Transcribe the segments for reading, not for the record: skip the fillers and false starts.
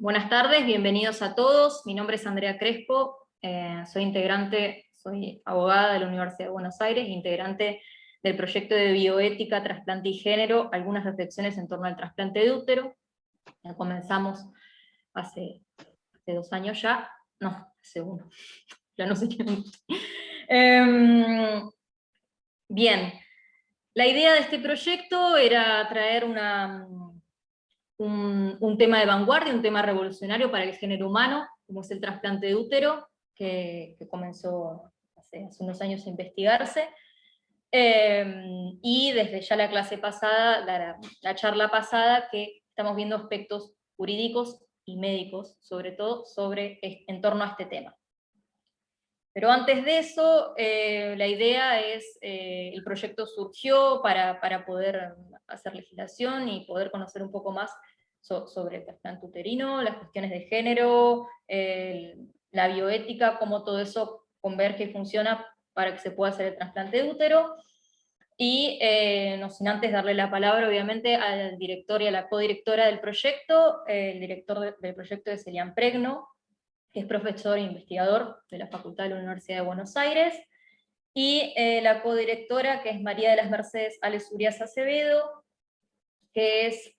Buenas tardes, bienvenidos a todos. Mi nombre es Andrea Crespo, soy abogada de la Universidad de Buenos Aires, integrante del proyecto de bioética, trasplante y género, algunas reflexiones en torno al trasplante de útero. Comenzamos hace 2 años ya, no, hace 1, ya no sé qué. Bien, la idea de este proyecto era traer un tema de vanguardia, un tema revolucionario para el género humano, como es el trasplante de útero, que comenzó hace unos años a investigarse. Y desde ya la clase pasada, la charla pasada, que estamos viendo aspectos jurídicos y médicos, sobre todo, en torno a este tema. Pero antes de eso, la idea es, el proyecto surgió para poder hacer legislación y poder conocer un poco más sobre el trasplante uterino, las cuestiones de género, la bioética, cómo todo eso converge y funciona para que se pueda hacer el trasplante de útero. Y no sin antes darle la palabra, obviamente, al director y a la codirectora del proyecto. El director del proyecto es Elian Pregno, que es profesor e investigador de la Facultad de la Universidad de Buenos Aires, y la codirectora, que es María de las Mercedes Ales Urias Acevedo, que es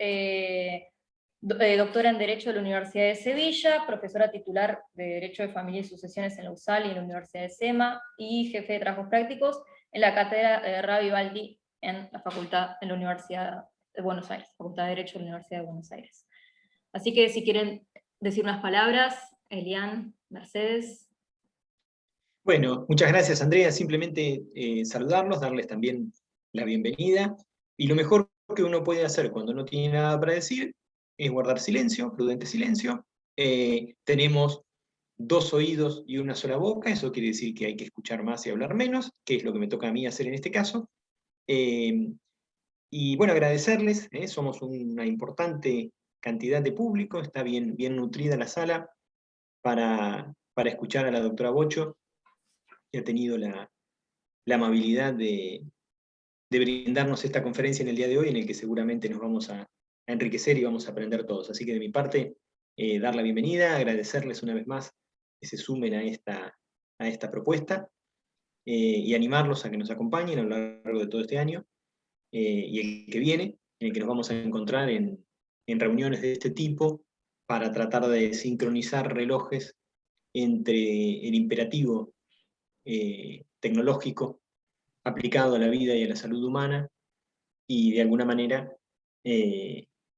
doctora en Derecho de la Universidad de Sevilla, profesora titular de Derecho de Familia y Sucesiones en la USAL y en la Universidad de SEMA, y jefe de trabajos prácticos en la cátedra de Ravi Baldi en la Universidad de Buenos Aires, Facultad de Derecho de la Universidad de Buenos Aires. Así que si quieren decir unas palabras, Elian, Mercedes. Bueno, muchas gracias, Andrea. Simplemente saludarlos, darles también la bienvenida. Y lo mejor que uno puede hacer cuando no tiene nada para decir es guardar silencio, prudente silencio. Tenemos 2 oídos y una sola boca, eso quiere decir que hay que escuchar más y hablar menos, que es lo que me toca a mí hacer en este caso. Y bueno, agradecerles, somos una importante cantidad de público, está bien nutrida la sala para escuchar a la doctora Bocho, que ha tenido la amabilidad de brindarnos esta conferencia en el día de hoy, en el que seguramente nos vamos a enriquecer y vamos a aprender todos. Así que de mi parte, dar la bienvenida, agradecerles una vez más que se sumen a esta propuesta, y animarlos a que nos acompañen a lo largo de todo este año, y el que viene, en el que nos vamos a encontrar en reuniones de este tipo para tratar de sincronizar relojes entre el imperativo tecnológico aplicado a la vida y a la salud humana, y de alguna manera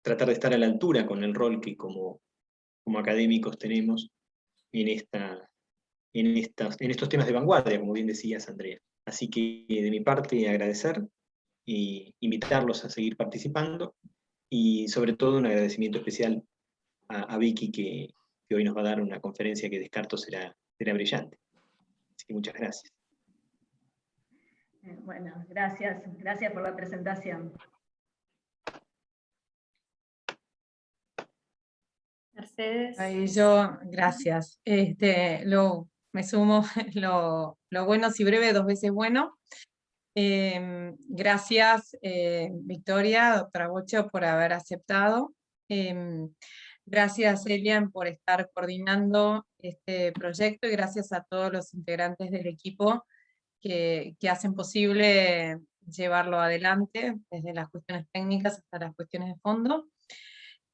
tratar de estar a la altura con el rol que como académicos tenemos en estos temas de vanguardia, como bien decías, Andrea. Así que de mi parte agradecer e invitarlos a seguir participando, y sobre todo un agradecimiento especial a Vicky, que hoy nos va a dar una conferencia que descarto será brillante. Así que muchas gracias. Bueno, gracias por la presentación. Mercedes. Ahí gracias. Me sumo, lo bueno si breve, 2 veces bueno. Gracias, Victoria, doctora Bocho, por haber aceptado. Gracias, Elian, por estar coordinando este proyecto, y gracias a todos los integrantes del equipo que hacen posible llevarlo adelante, desde las cuestiones técnicas hasta las cuestiones de fondo.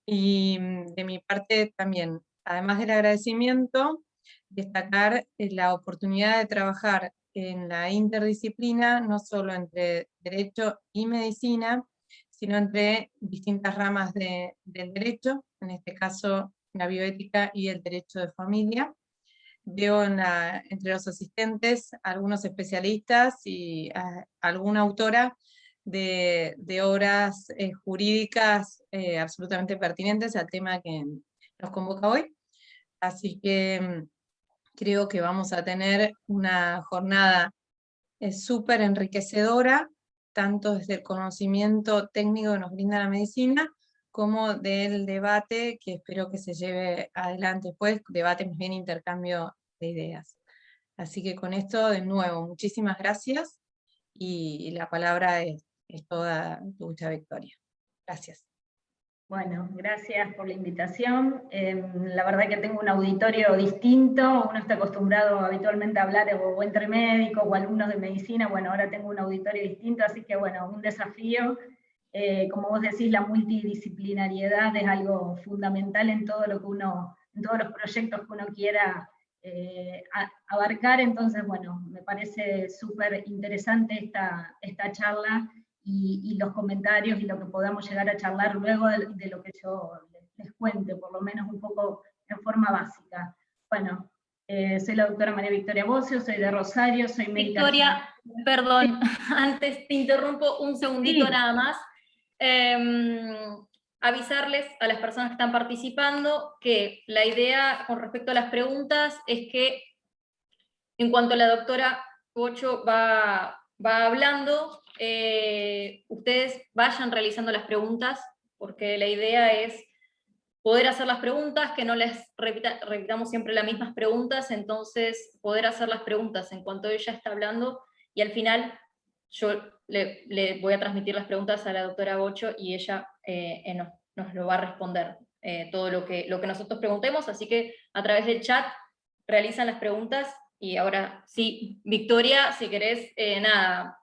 Y de mi parte también, además del agradecimiento, destacar la oportunidad de trabajar en la interdisciplina, no solo entre Derecho y Medicina, sino entre distintas ramas del derecho, en este caso la bioética y el derecho de familia. Veo entre los asistentes algunos especialistas y alguna autora de obras jurídicas absolutamente pertinentes al tema que nos convoca hoy. Así que creo que vamos a tener una jornada súper enriquecedora, tanto desde el conocimiento técnico que nos brinda la medicina, como del debate que espero que se lleve adelante después, debate más bien intercambio de ideas. Así que con esto, de nuevo, muchísimas gracias, y la palabra es toda tuya, Victoria. Gracias. Bueno, gracias por la invitación. La verdad que tengo un auditorio distinto, uno está acostumbrado habitualmente a hablar o entre médicos o alumnos de medicina, bueno, ahora tengo un auditorio distinto, así que bueno, un desafío. Como vos decís, la multidisciplinariedad es algo fundamental en todo lo que en todos los proyectos que uno quiera abarcar, entonces bueno, me parece súper interesante esta charla, y los comentarios y lo que podamos llegar a charlar luego de lo que yo les cuente, por lo menos un poco en forma básica. Bueno, soy la doctora María Victoria Bocio, soy de Rosario, soy médica. Victoria, perdón, sí. Antes te interrumpo un segundito, sí. Nada más. Avisarles a las personas que están participando que la idea con respecto a las preguntas es que en cuanto la doctora Bocio va hablando, ustedes vayan realizando las preguntas, porque la idea es poder hacer las preguntas, que no les repitamos siempre las mismas preguntas, entonces poder hacer las preguntas en cuanto ella está hablando, y al final yo le voy a transmitir las preguntas a la doctora Bocio y ella nos lo va a responder todo lo que nosotros preguntemos, así que a través del chat realizan las preguntas. Y ahora sí, Victoria, si querés, nada,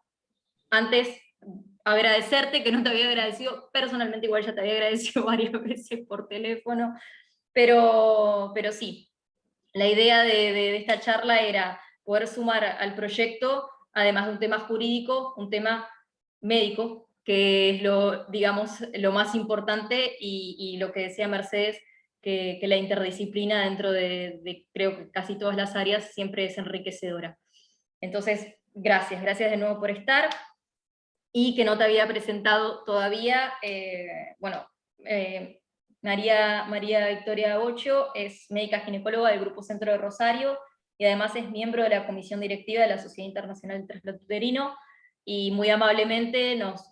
antes agradecerte, que no te había agradecido, personalmente igual ya te había agradecido varias veces por teléfono, pero sí, la idea de esta charla era poder sumar al proyecto, además de un tema jurídico, un tema médico, que es lo más importante, y lo que decía Mercedes, que la interdisciplina dentro de creo que casi todas las áreas siempre es enriquecedora. Entonces, gracias de nuevo por estar, y que no te había presentado todavía, María Victoria Bocio es médica ginecóloga del Grupo Centro de Rosario, y además es miembro de la Comisión Directiva de la Sociedad Internacional de Trasplante Uterino, y muy amablemente nos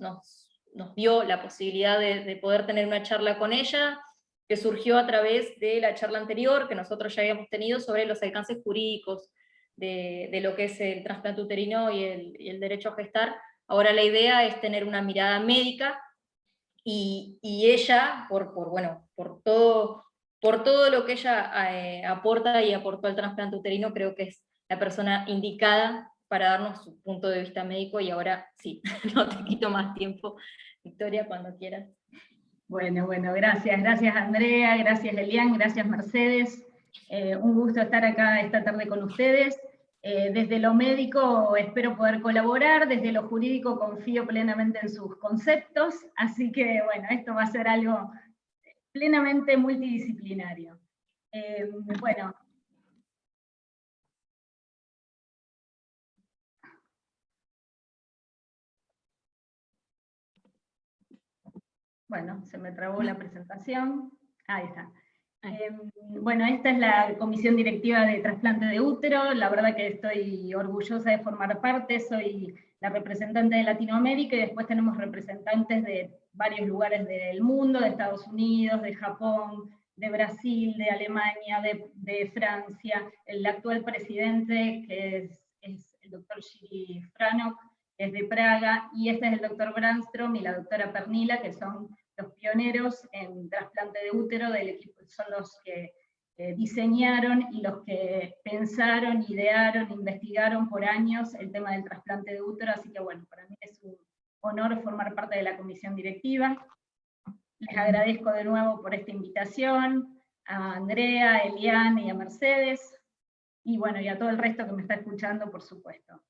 dio la posibilidad de poder tener una charla con ella, que surgió a través de la charla anterior que nosotros ya habíamos tenido sobre los alcances jurídicos de lo que es el trasplante uterino y el derecho a gestar. Ahora la idea es tener una mirada médica, y ella, por todo lo que ella aporta y aportó al trasplante uterino, creo que es la persona indicada para darnos su punto de vista médico, y ahora sí, no te quito más tiempo, Victoria, cuando quieras. Bueno, gracias Andrea, gracias Elian, gracias Mercedes, un gusto estar acá esta tarde con ustedes. Desde lo médico espero poder colaborar, desde lo jurídico confío plenamente en sus conceptos, así que bueno, esto va a ser algo plenamente multidisciplinario. Bueno, se me trabó la presentación. Ahí está. Bueno, esta es la Comisión Directiva de Trasplante de Útero. La verdad que estoy orgullosa de formar parte. Soy la representante de Latinoamérica, y después tenemos representantes de varios lugares del mundo, de Estados Unidos, de Japón, de Brasil, de Alemania, de Francia. El actual presidente, que es el doctor Giri Franok, es de Praga, y este es el doctor Brandstrom y la doctora Pernila, que son los pioneros en trasplante de útero del equipo, son los que diseñaron y los que pensaron, idearon, investigaron por años el tema del trasplante de útero, así que bueno, para mí es un honor formar parte de la comisión directiva. Les agradezco de nuevo por esta invitación, a Andrea, a Elian y a Mercedes, y bueno, y a todo el resto que me está escuchando, por supuesto.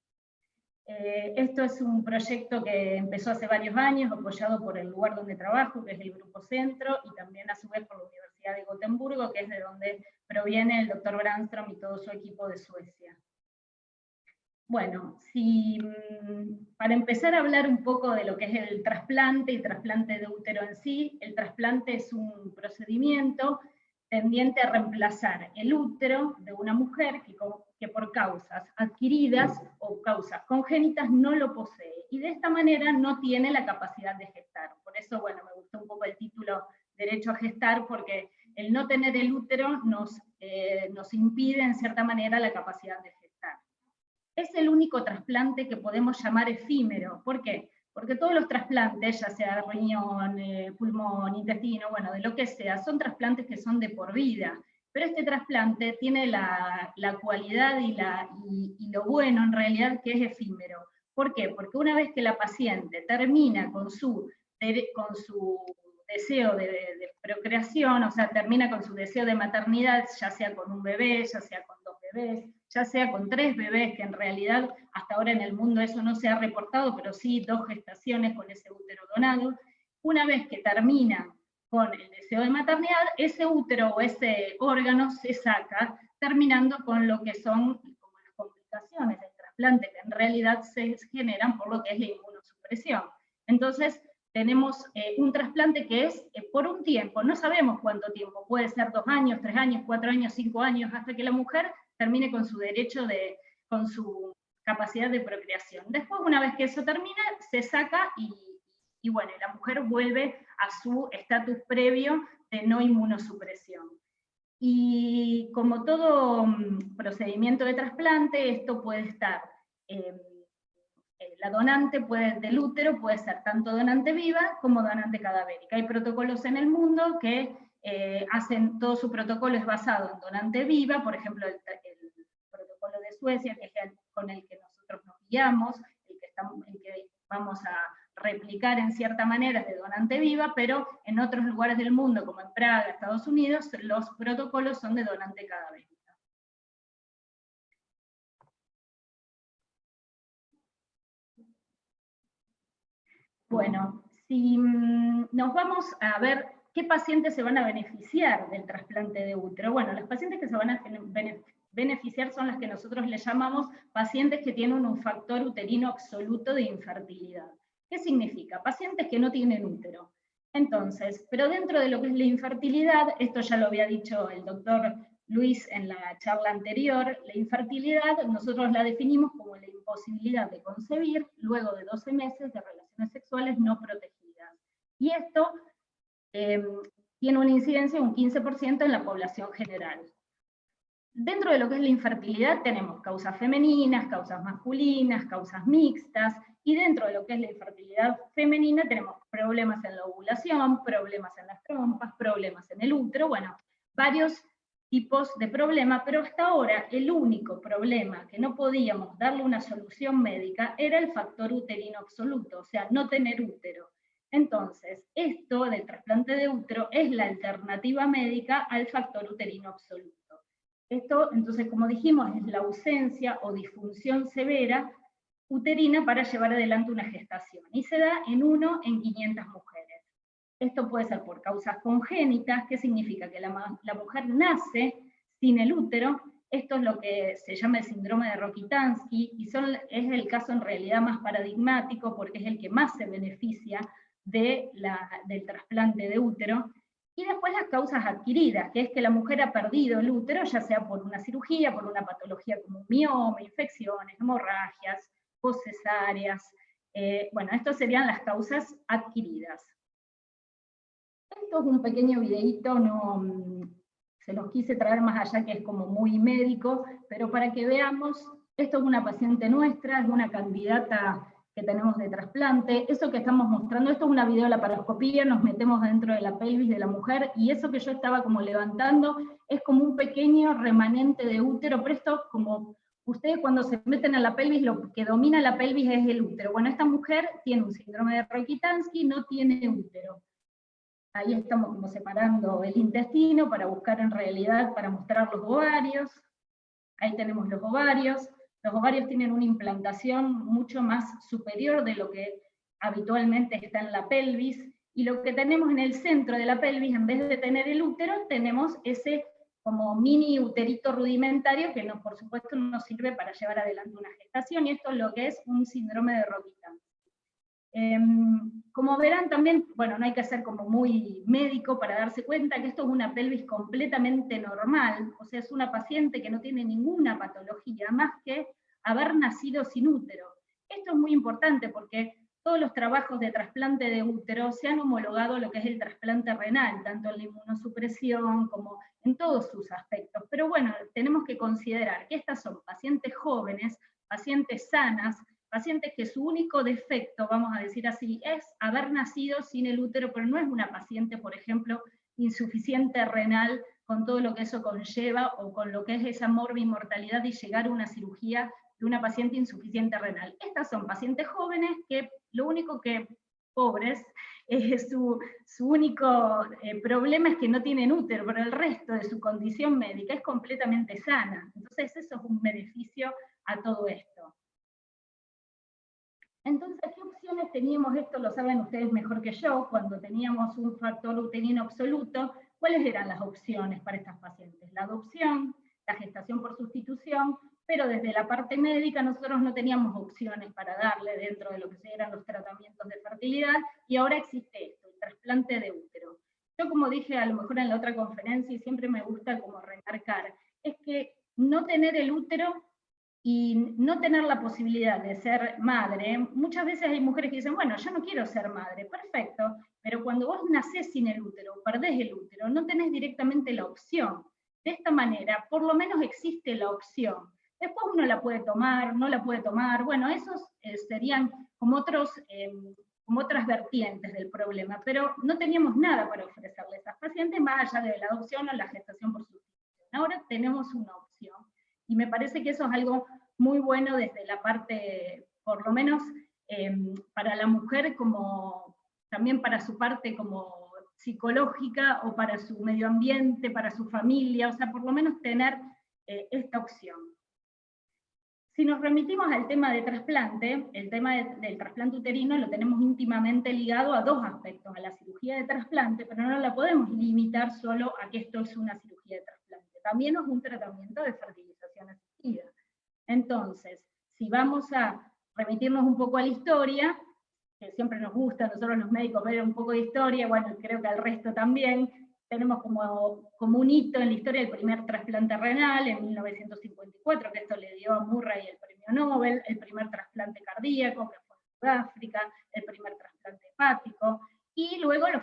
Esto es un proyecto que empezó hace varios años, apoyado por el lugar donde trabajo, que es el Grupo Centro, y también a su vez por la Universidad de Gotemburgo, que es de donde proviene el doctor Brandstrom y todo su equipo de Suecia. Bueno, para empezar a hablar un poco de lo que es el trasplante y trasplante de útero en sí, el trasplante es un procedimiento tendiente a reemplazar el útero de una mujer que por causas adquiridas o causas congénitas no lo posee, y de esta manera no tiene la capacidad de gestar. Por eso, bueno, me gustó un poco el título Derecho a gestar, porque el no tener el útero nos impide en cierta manera la capacidad de gestar. Es el único trasplante que podemos llamar efímero. ¿Por qué? Porque todos los trasplantes, ya sea riñón, pulmón, intestino, bueno, de lo que sea, son trasplantes que son de por vida. Pero este trasplante tiene la cualidad y lo bueno en realidad que es efímero. ¿Por qué? Porque una vez que la paciente termina con su deseo de procreación, o sea, termina con su deseo de maternidad, ya sea con un bebé, ya sea con 2 bebés, ya sea con 3 bebés, que en realidad hasta ahora en el mundo eso no se ha reportado, pero sí 2 gestaciones con ese útero donado. Una vez que termina con el deseo de maternidad, ese útero o ese órgano se saca, terminando con lo que son como las complicaciones del trasplante, que en realidad se generan por lo que es la inmunosupresión. Entonces, tenemos un trasplante que es por un tiempo, no sabemos cuánto tiempo, puede ser 2 años, 3 años, 4 años, 5 años, hasta que la mujer termine con su derecho con su capacidad de procreación. Después, una vez que eso termina, se saca y bueno, la mujer vuelve a su estatus previo de no inmunosupresión. Y como todo procedimiento de trasplante, esto puede estar, la donante del útero puede ser tanto donante viva como donante cadavérica. Hay protocolos en el mundo que hacen, todo su protocolo es basado en donante viva, por ejemplo, el protocolo de Suecia, que es con el que nosotros nos guiamos, el que vamos a replicar en cierta manera de donante viva, pero en otros lugares del mundo, como en Praga, Estados Unidos, los protocolos son de donante cadavérica. Bueno, si nos vamos a ver qué pacientes se van a beneficiar del trasplante de útero, bueno, los pacientes que se van a beneficiar son las que nosotros le llamamos pacientes que tienen un factor uterino absoluto de infertilidad. ¿Qué significa? Pacientes que no tienen útero. Entonces, pero dentro de lo que es la infertilidad, esto ya lo había dicho el doctor Luis en la charla anterior, la infertilidad nosotros la definimos como la imposibilidad de concebir luego de 12 meses de relaciones sexuales no protegidas. Y esto tiene una incidencia de un 15% en la población general. Dentro de lo que es la infertilidad tenemos causas femeninas, causas masculinas, causas mixtas, y dentro de lo que es la infertilidad femenina tenemos problemas en la ovulación, problemas en las trompas, problemas en el útero, bueno, varios tipos de problemas, pero hasta ahora el único problema que no podíamos darle una solución médica era el factor uterino absoluto, o sea, no tener útero. Entonces, esto del trasplante de útero es la alternativa médica al factor uterino absoluto. Esto, entonces, como dijimos, es la ausencia o disfunción severa uterina para llevar adelante una gestación, y se da en 1 en 500 mujeres. Esto puede ser por causas congénitas, que significa que la mujer nace sin el útero. Esto es lo que se llama el síndrome de Rokitansky, y es el caso en realidad más paradigmático, porque es el que más se beneficia del trasplante de útero. Y después las causas adquiridas, que es que la mujer ha perdido el útero, ya sea por una cirugía, por una patología como un mioma, infecciones, hemorragias, poscesáreas. Bueno, estas serían las causas adquiridas. Esto es un pequeño videíto, se los quise traer más allá que es como muy médico, pero para que veamos, esto es una paciente nuestra, es una candidata que tenemos de trasplante. Eso que estamos mostrando, esto es una videolaparoscopía, nos metemos dentro de la pelvis de la mujer, y eso que yo estaba como levantando es como un pequeño remanente de útero, pero esto como ustedes cuando se meten a la pelvis, lo que domina la pelvis es el útero. Bueno, esta mujer tiene un síndrome de Rokitansky, no tiene útero. Ahí estamos como separando el intestino para buscar en realidad, para mostrar los ovarios. Ahí tenemos los ovarios. Los ovarios tienen una implantación mucho más superior de lo que habitualmente está en la pelvis, y lo que tenemos en el centro de la pelvis, en vez de tener el útero, tenemos ese como mini uterito rudimentario que por supuesto no nos sirve para llevar adelante una gestación, y esto es lo que es un síndrome de Rokitansky. Como verán también, bueno, no hay que ser como muy médico para darse cuenta que esto es una pelvis completamente normal, o sea, es una paciente que no tiene ninguna patología más que haber nacido sin útero. Esto es muy importante porque todos los trabajos de trasplante de útero se han homologado a lo que es el trasplante renal, tanto en la inmunosupresión como en todos sus aspectos. Pero bueno, tenemos que considerar que estas son pacientes jóvenes, pacientes sanas, pacientes que su único defecto, vamos a decir así, es haber nacido sin el útero, pero no es una paciente, por ejemplo, insuficiente renal, con todo lo que eso conlleva, o con lo que es esa mortalidad y llegar a una cirugía de una paciente insuficiente renal. Estas son pacientes jóvenes que lo único que, pobres, su único problema es que no tienen útero, pero el resto de su condición médica es completamente sana. Entonces eso es un beneficio a todo esto. Entonces, ¿qué opciones teníamos? Esto lo saben ustedes mejor que yo, cuando teníamos un factor uterino absoluto, ¿cuáles eran las opciones para estas pacientes? La adopción, la gestación por sustitución, pero desde la parte médica nosotros no teníamos opciones para darle dentro de lo que eran los tratamientos de fertilidad, y ahora existe esto, el trasplante de útero. Yo, como dije a lo mejor en la otra conferencia, y siempre me gusta como remarcar, es que no tener el útero y no tener la posibilidad de ser madre, muchas veces hay mujeres que dicen, bueno, yo no quiero ser madre, perfecto, pero cuando vos nacés sin el útero, perdés el útero, no tenés directamente la opción. De esta manera, por lo menos existe la opción. Después uno la puede tomar, no la puede tomar, bueno, esos serían como otras vertientes del problema, pero no teníamos nada para ofrecerle a esas pacientes más allá de la adopción o la gestación por sustitución. Ahora tenemos una opción. Y me parece que eso es algo muy bueno desde la parte, por lo menos para la mujer, como también para su parte como psicológica, o para su medio ambiente, para su familia, o sea, por lo menos tener esta opción. Si nos remitimos al tema de trasplante, el tema del trasplante uterino lo tenemos íntimamente ligado a dos aspectos, a la cirugía de trasplante, pero no la podemos limitar solo a que esto es una cirugía de trasplante. También es un tratamiento de fertilización asistida. Entonces, si vamos a remitirnos un poco a la historia, que siempre nos gusta a nosotros los médicos ver un poco de historia, bueno, creo que al resto también, tenemos como un hito en la historia el primer trasplante renal en 1954, que esto le dio a Murray el premio Nobel, el primer trasplante cardíaco, que fue en Sudáfrica, el primer trasplante hepático, y luego los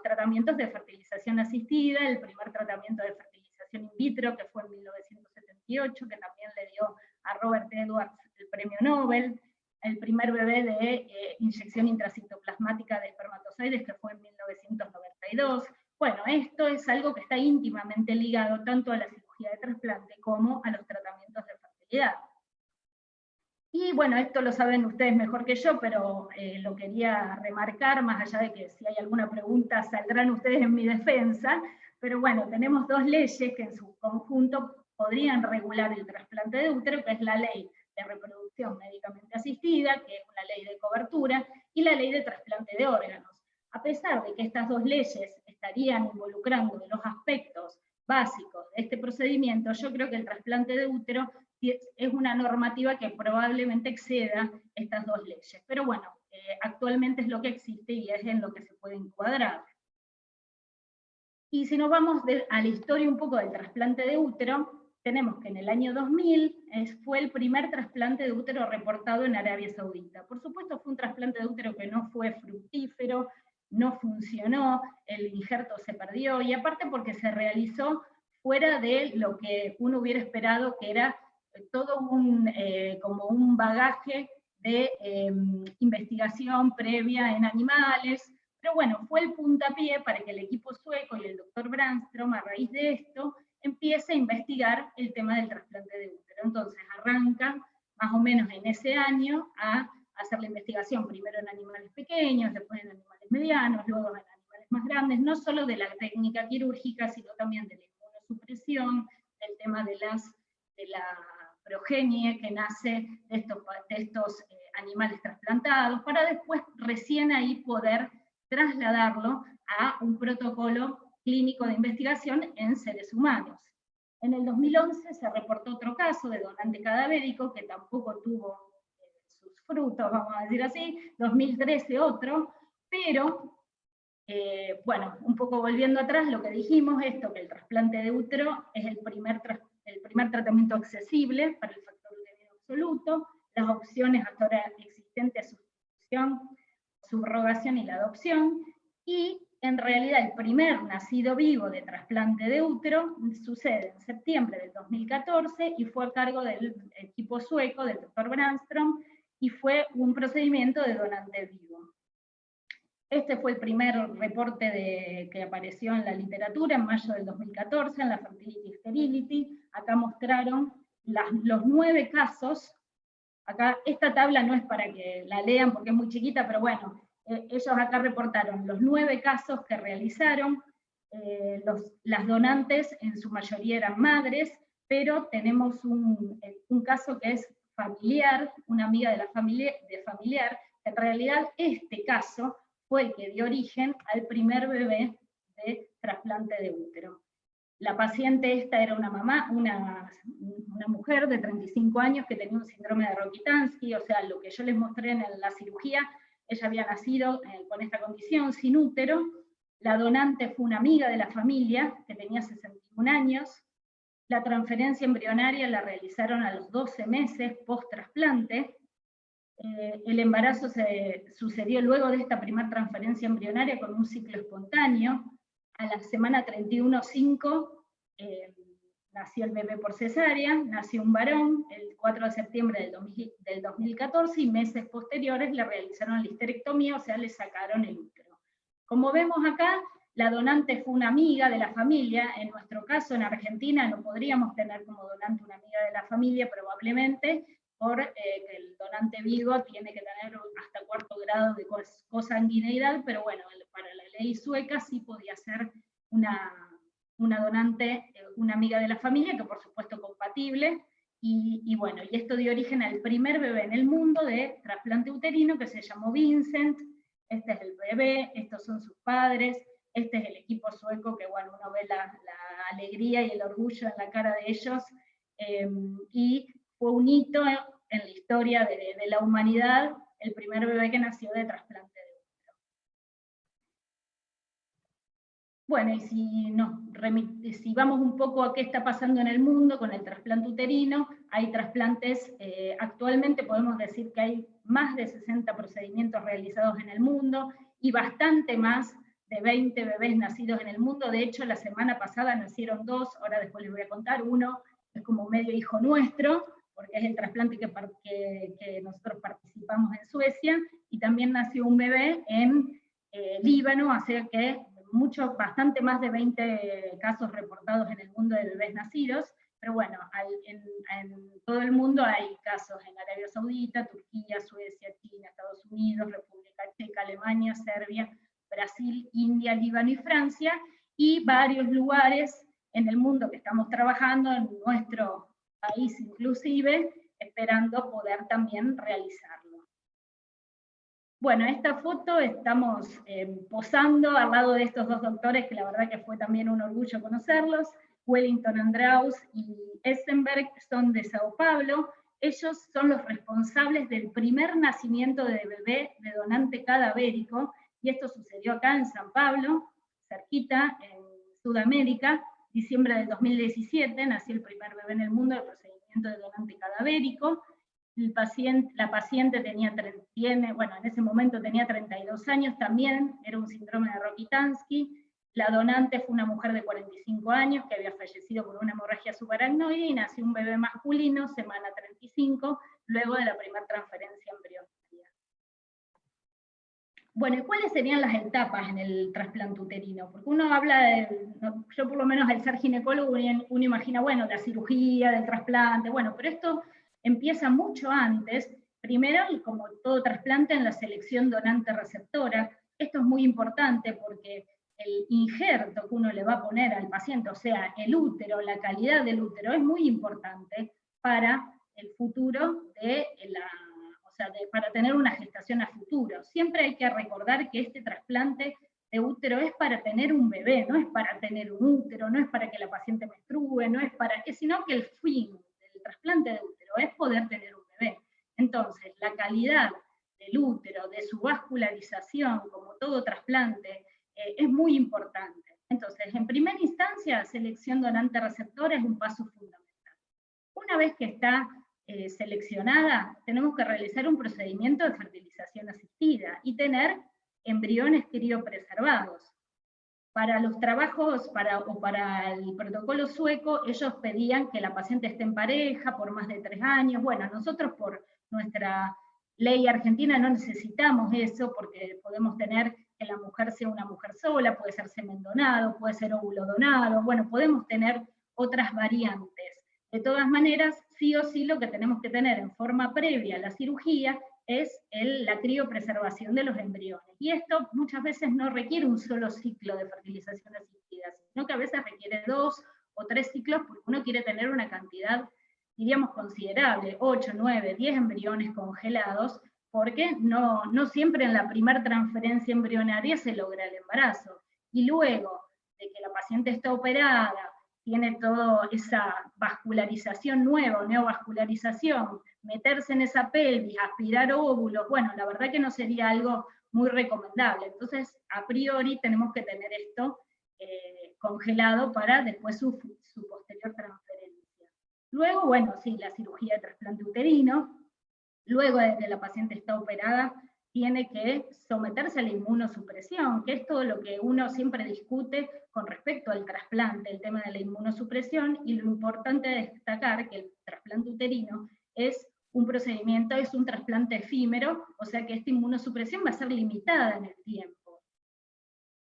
tratamientos de fertilización asistida, el primer tratamiento de fertilización in vitro, que fue en 1978, que también le dio a Robert Edwards el premio Nobel, el primer bebé de inyección intracitoplasmática de espermatozoides, que fue en 1992. Bueno, esto es algo que está íntimamente ligado tanto a la cirugía de trasplante como a los tratamientos de fertilidad. Y bueno, esto lo saben ustedes mejor que yo, pero lo quería remarcar, más allá de que si hay alguna pregunta saldrán ustedes en mi defensa, pero bueno, tenemos dos leyes que en su conjunto podrían regular el trasplante de útero, que es la ley de reproducción médicamente asistida, que es una ley de cobertura, y la ley de trasplante de órganos. A pesar de que estas dos leyes estarían involucrando de los aspectos básicos de este procedimiento, yo creo que el trasplante de útero es una normativa que probablemente exceda estas dos leyes. Pero bueno, actualmente es lo que existe y es en lo que se puede encuadrar. Y si nos vamos a la historia un poco del trasplante de útero, tenemos que en el año 2000 fue el primer trasplante de útero reportado en Arabia Saudita. Por supuesto fue un trasplante de útero que no fue fructífero, no funcionó, el injerto se perdió, y aparte porque se realizó fuera de lo que uno hubiera esperado, que era todo como un bagaje de investigación previa en animales. Pero bueno, fue el puntapié para que el equipo sueco y el doctor Brandström, a raíz de esto, empiece a investigar el tema del trasplante de útero. Entonces arrancan más o menos en ese año a hacer la investigación, primero en animales pequeños, después en animales medianos, luego en animales más grandes, no solo de la técnica quirúrgica, sino también de la inmunosupresión, del tema de la progenie que nace de estos animales trasplantados, para después recién ahí poder trasladarlo a un protocolo clínico de investigación en seres humanos. En el 2011 se reportó otro caso de donante cadavérico que tampoco tuvo sus frutos, vamos a decir así, 2013 otro, pero bueno, un poco volviendo atrás, lo que dijimos, esto, que el trasplante de útero es el primer tratamiento accesible para el factor uterino absoluto, las opciones hasta ahora existentes, sustitución, subrogación y la adopción, y en realidad el primer nacido vivo de trasplante de útero sucede en septiembre del 2014 y fue a cargo del equipo sueco, del doctor Brandström, y fue un procedimiento de donante vivo. Este fue el primer reporte que apareció en la literatura en mayo del 2014, en la Fertility Sterility. Acá mostraron los 9 casos. Acá, esta tabla no es para que la lean porque es muy chiquita, pero bueno, ellos acá reportaron los 9 casos que realizaron. Las donantes en su mayoría eran madres, pero tenemos un caso que es familiar, una amiga de la familia, familiar, que en realidad este caso fue el que dio origen al primer bebé de trasplante de útero. La paciente esta era una mamá, una mujer de 35 años que tenía un síndrome de Rokitansky, o sea, lo que yo les mostré en la cirugía, ella había nacido con esta condición, sin útero. La donante fue una amiga de la familia, que tenía 61 años. La transferencia embrionaria la realizaron a los 12 meses post-trasplante. El embarazo se sucedió luego de esta primera transferencia embrionaria con un ciclo espontáneo. A la semana 31-5 nació el bebé por cesárea, nació un varón el 4 de septiembre del 2014 y meses posteriores le realizaron la histerectomía, o sea, le sacaron el útero. Como vemos acá, la donante fue una amiga de la familia. En nuestro caso, en Argentina, no podríamos tener como donante una amiga de la familia, probablemente, porque el donante vivo tiene que tener hasta 4º grado de consanguineidad, pero bueno, para la ley sueca sí podía ser una donante, una amiga de la familia, que por supuesto compatible, y bueno, y esto dio origen al primer bebé en el mundo de trasplante uterino, que se llamó Vincent. Este es el bebé, estos son sus padres, este es el equipo sueco, que bueno, uno ve la alegría y el orgullo en la cara de ellos, y fue un hito en la historia de la humanidad, el primer bebé que nació de trasplante de útero. Bueno, y si vamos un poco a qué está pasando en el mundo con el trasplante uterino, hay trasplantes, actualmente podemos decir que hay más de 60 procedimientos realizados en el mundo, y bastante más de 20 bebés nacidos en el mundo. De hecho, la semana pasada nacieron 2, ahora después les voy a contar. Uno es como medio hijo nuestro, porque es el trasplante que nosotros participamos en Suecia, y también nació un bebé en Líbano, así que bastante más de 20 casos reportados en el mundo de bebés nacidos, pero bueno, en todo el mundo hay casos en Arabia Saudita, Turquía, Suecia, China, Estados Unidos, República Checa, Alemania, Serbia, Brasil, India, Líbano y Francia, y varios lugares en el mundo que estamos trabajando, en nuestro país inclusive, esperando poder también realizarlo. Bueno, esta foto estamos posando al lado de estos 2 doctores, que la verdad que fue también un orgullo conocerlos. Wellington Andraus y Essenberg son de Sao Paulo. Ellos son los responsables del primer nacimiento de bebé de donante cadavérico, y esto sucedió acá en San Pablo, cerquita, en Sudamérica. Diciembre del 2017 nació el primer bebé en el mundo de procedimiento de donante cadavérico. La paciente bueno, en ese momento tenía 32 años también, era un síndrome de Rokitansky. La donante fue una mujer de 45 años que había fallecido por una hemorragia subaracnoide, y nació un bebé masculino, semana 35, luego de la primera transferencia embrionaria. Bueno, ¿y cuáles serían las etapas en el trasplante uterino? Porque uno habla yo por lo menos al ser ginecólogo, uno imagina, bueno, la cirugía, del trasplante, bueno, pero esto empieza mucho antes. Primero, como todo trasplante, en la selección donante-receptora. Esto es muy importante porque el injerto que uno le va a poner al paciente, o sea, el útero, la calidad del útero, es muy importante para el futuro para tener una gestación a futuro. Siempre hay que recordar que este trasplante de útero es para tener un bebé, no es para tener un útero, no es para que la paciente menstrue, no es para que, sino que el fin del trasplante de útero es poder tener un bebé. Entonces, la calidad del útero, de su vascularización, como todo trasplante, es muy importante. Entonces, en primera instancia, selección donante-receptora es un paso fundamental. Una vez que está seleccionada, tenemos que realizar un procedimiento de fertilización asistida y tener embriones criopreservados. Para los trabajos, para el protocolo sueco, ellos pedían que la paciente esté en pareja por más de 3 años. Bueno, nosotros por nuestra ley argentina no necesitamos eso, porque podemos tener que la mujer sea una mujer sola, puede ser semen donado, puede ser óvulo donado, bueno, podemos tener otras variantes. De todas maneras, sí o sí lo que tenemos que tener en forma previa a la cirugía es la criopreservación de los embriones. Y esto muchas veces no requiere un solo ciclo de fertilización asistida, sino que a veces requiere 2 o 3 ciclos porque uno quiere tener una cantidad, diríamos, considerable, 8, 9, 10 embriones congelados, porque no siempre en la primera transferencia embrionaria se logra el embarazo. Y luego de que la paciente está operada, tiene toda esa vascularización nueva, neovascularización, meterse en esa pelvis, aspirar óvulos, bueno, la verdad que no sería algo muy recomendable. Entonces, a priori tenemos que tener esto congelado para después su posterior transferencia. Luego, bueno, sí, la cirugía de trasplante uterino. Luego de que la paciente está operada, tiene que someterse a la inmunosupresión, que es todo lo que uno siempre discute con respecto al trasplante, el tema de la inmunosupresión, y lo importante de destacar que el trasplante uterino es un procedimiento, es un trasplante efímero, o sea que esta inmunosupresión va a ser limitada en el tiempo.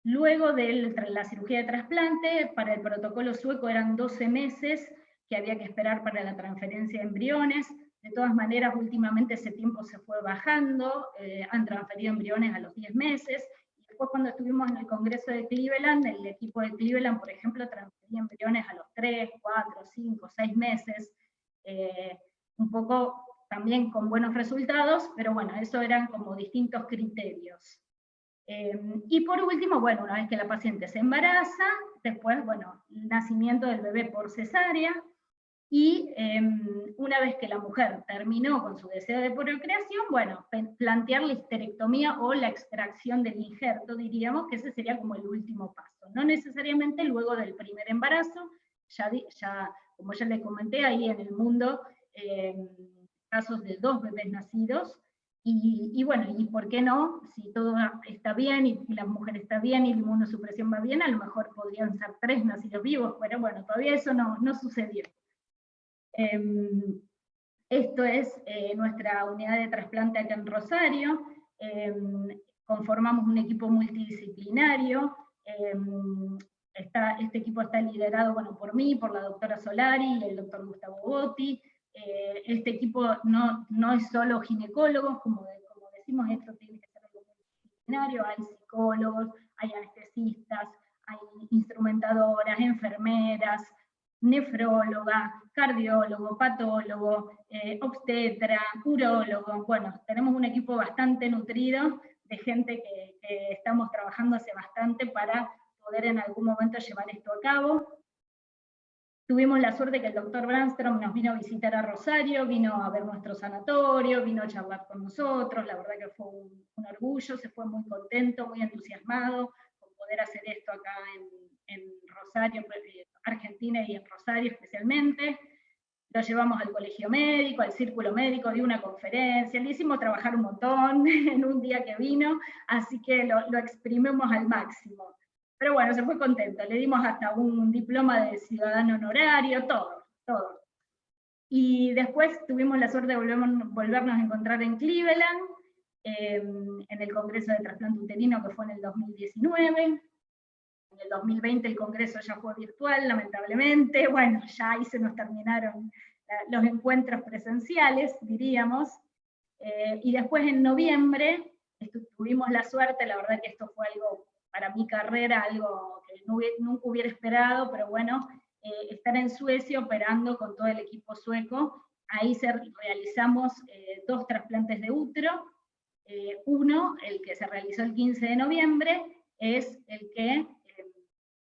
Luego de la cirugía de trasplante, para el protocolo sueco eran 12 meses que había que esperar para la transferencia de embriones. De todas maneras, últimamente ese tiempo se fue bajando, han transferido embriones a los 10 meses, y después cuando estuvimos en el congreso de Cleveland, el equipo de Cleveland, por ejemplo, transfería embriones a los 3, 4, 5, 6 meses, un poco también con buenos resultados, pero bueno, eso eran como distintos criterios. Y por último, bueno, una vez que la paciente se embaraza, después, bueno, el nacimiento del bebé por cesárea, y una vez que la mujer terminó con su deseo de procreación, bueno, plantear la histerectomía o la extracción del injerto, diríamos que ese sería como el último paso. No necesariamente luego del primer embarazo, como ya les comenté, ahí en el mundo, casos de 2 bebés nacidos, y bueno, y por qué no, si todo está bien, y la mujer está bien, y la inmunosupresión va bien, a lo mejor podrían ser 3 nacidos vivos, pero bueno, todavía eso no sucedió. Esto es nuestra unidad de trasplante acá en Rosario. Conformamos un equipo multidisciplinario. Este equipo está liderado, bueno, por mí, por la doctora Solari y el doctor Gustavo Botti. Este equipo no es solo ginecólogos, como decimos, esto tiene que ser algo multidisciplinario. Hay psicólogos, hay anestesistas, hay instrumentadoras, enfermeras, nefróloga, cardiólogo, patólogo, obstetra, urólogo. Bueno, tenemos un equipo bastante nutrido de gente que estamos trabajando hace bastante para poder en algún momento llevar esto a cabo. Tuvimos la suerte que el doctor Brandstrom nos vino a visitar a Rosario, vino a ver nuestro sanatorio, vino a charlar con nosotros, la verdad que fue un orgullo, se fue muy contento, muy entusiasmado con poder hacer esto acá en Rosario, Argentina y en Rosario especialmente. Lo llevamos al colegio médico, al círculo médico, dio una conferencia, le hicimos trabajar un montón en un día que vino, así que lo exprimimos al máximo. Pero bueno, se fue contento, le dimos hasta un diploma de ciudadano honorario, todo. Y después tuvimos la suerte de volvernos a encontrar en Cleveland, en el Congreso de Trasplante Uterino, que fue en el 2019. En el 2020 el congreso ya fue virtual, lamentablemente. Bueno, ya ahí se nos terminaron los encuentros presenciales, diríamos. Y después en noviembre tuvimos la suerte, la verdad que esto fue algo, para mi carrera, algo que nunca hubiera esperado, pero bueno, estar en Suecia operando con todo el equipo sueco. Ahí realizamos 2 trasplantes de útero. Uno, el que se realizó el 15 de noviembre, es el que,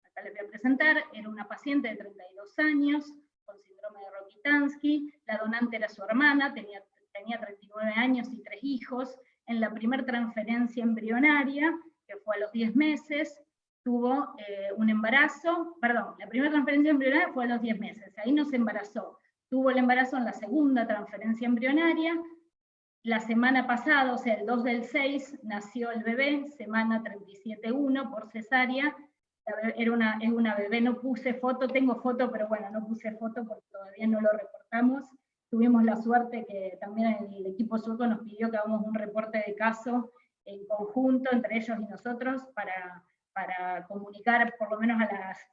acá les voy a presentar, era una paciente de 32 años, con síndrome de Rokitansky. La donante era su hermana, tenía 39 años y 3 hijos. En la primera transferencia embrionaria, que fue a los 10 meses, tuvo un embarazo, perdón, la primera transferencia embrionaria fue a los 10 meses, ahí no se embarazó. Tuvo el embarazo en la segunda transferencia embrionaria. La semana pasada, o sea, el 2 del 6, nació el bebé, semana 37.1 por cesárea. Es una bebé, no puse foto, tengo foto, pero bueno, no puse foto porque todavía no lo reportamos. tuvimos la suerte que también el equipo sueco nos pidió que hagamos un reporte de caso en conjunto, entre ellos y nosotros, para comunicar por lo menos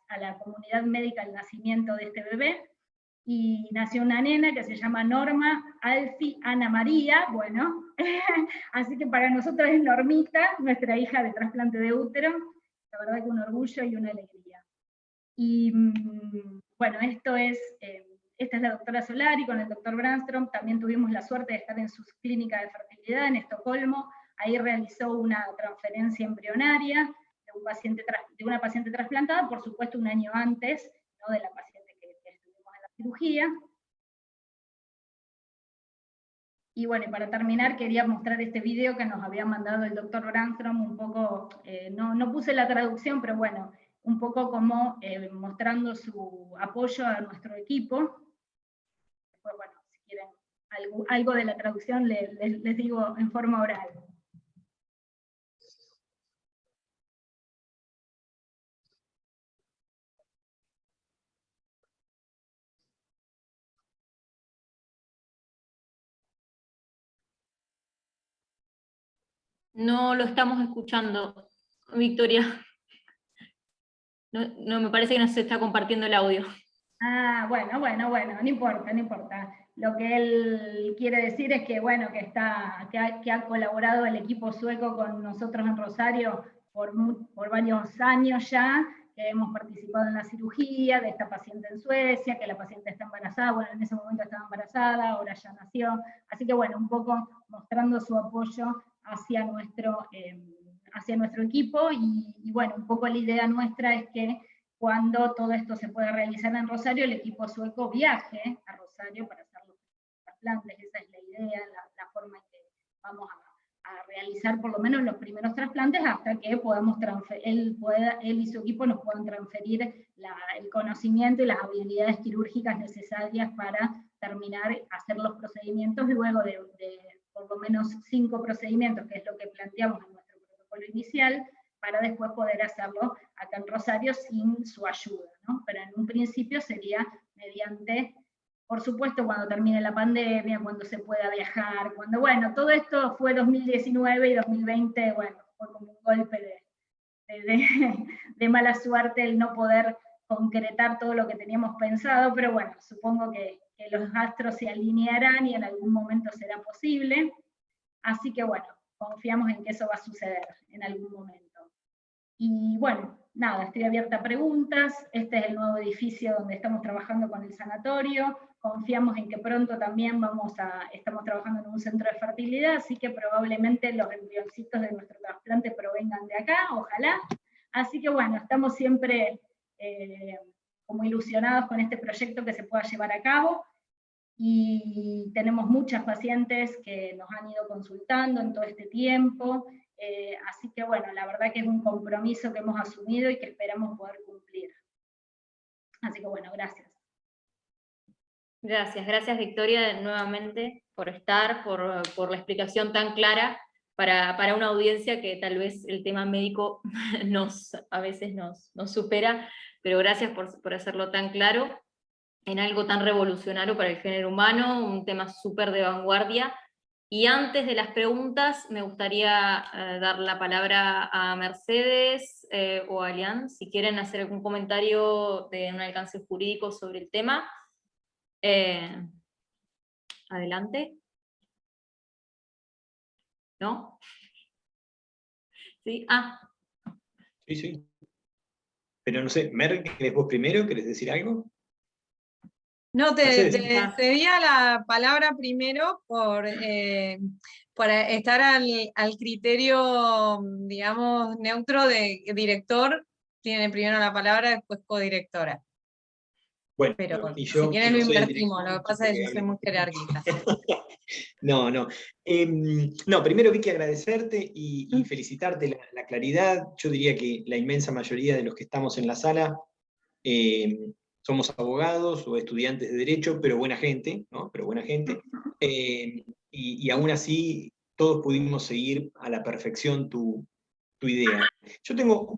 a la comunidad médica el nacimiento de este bebé. Y nació una nena que se llama Norma Alfie Ana María, bueno, así que para nosotros es Normita, nuestra hija de trasplante de útero, la verdad que un orgullo y una alegría. Y bueno, esta es la doctora Solari con el doctor Brandström, también tuvimos la suerte de estar en su clínica de fertilidad en Estocolmo, ahí realizó una transferencia embrionaria de una paciente trasplantada, por supuesto un año antes, ¿no?, de la paciente que estuvimos en la cirugía. Y bueno, y para terminar quería mostrar este video que nos había mandado el doctor Brandström, un poco, no puse la traducción, pero bueno, un poco como mostrando su apoyo a nuestro equipo. Después, bueno, si quieren algo de la traducción les digo en forma oral. No lo estamos escuchando, Victoria. No, me parece que no se está compartiendo el audio. Ah, bueno, no importa. Lo que él quiere decir es que, bueno, que ha colaborado el equipo sueco con nosotros en Rosario por varios años ya, que hemos participado en la cirugía de esta paciente en Suecia, que la paciente está embarazada, bueno, en ese momento estaba embarazada, ahora ya nació, así que bueno, un poco mostrando su apoyo hacia nuestro equipo, y bueno, un poco la idea nuestra es que cuando todo esto se pueda realizar en Rosario, el equipo sueco viaje a Rosario para hacer los trasplantes. Esa es la idea, la forma en que vamos a realizar por lo menos los primeros trasplantes hasta que podamos él y su equipo nos puedan transferir el conocimiento y las habilidades quirúrgicas necesarias para terminar, hacer los procedimientos, y luego de por lo menos 5 procedimientos, que es lo que planteamos en nuestro protocolo inicial, para después poder hacerlo acá en Rosario sin su ayuda, ¿no? Pero en un principio sería mediante, por supuesto, cuando termine la pandemia, cuando se pueda viajar, cuando, bueno, todo esto fue 2019 y 2020, bueno, fue como un golpe de mala suerte el no poder concretar todo lo que teníamos pensado, pero bueno, supongo que los astros se alinearán y en algún momento será posible, así que bueno, confiamos en que eso va a suceder en algún momento. Y bueno, nada, estoy abierta a preguntas. Este es el nuevo edificio donde estamos trabajando con el sanatorio. Confiamos en que pronto también estamos trabajando en un centro de fertilidad, así que probablemente los embrioncitos de nuestro trasplante provengan de acá, ojalá. Así que bueno, estamos siempre como ilusionados con este proyecto que se pueda llevar a cabo. Y tenemos muchas pacientes que nos han ido consultando en todo este tiempo, así que bueno, la verdad que es un compromiso que hemos asumido y que esperamos poder cumplir. Así que bueno, gracias. Gracias Victoria nuevamente por estar, por la explicación tan clara para una audiencia que tal vez el tema médico a veces nos supera, pero gracias por hacerlo tan claro en algo tan revolucionario para el género humano, un tema súper de vanguardia. Y antes de las preguntas, me gustaría dar la palabra a Mercedes o a Alian, si quieren hacer algún comentario de un alcance jurídico sobre el tema. Adelante. ¿No? ¿Sí? Sí. Pero no sé, Mer, ¿querés vos primero? ¿Querés decir algo? No, te cedía la palabra primero por estar al criterio, digamos, neutro de director. Tiene primero la palabra, después codirectora. Bueno, pero y yo, si quieren lo no soy el invertimos, director, lo que pasa es que yo soy muy jerárquica. No. No, primero Vicky, agradecerte y felicitarte la claridad. Yo diría que la inmensa mayoría de los que estamos en la sala somos abogados o estudiantes de Derecho, pero buena gente, ¿no? Pero buena gente. Y aún así, todos pudimos seguir a la perfección tu idea. Yo tengo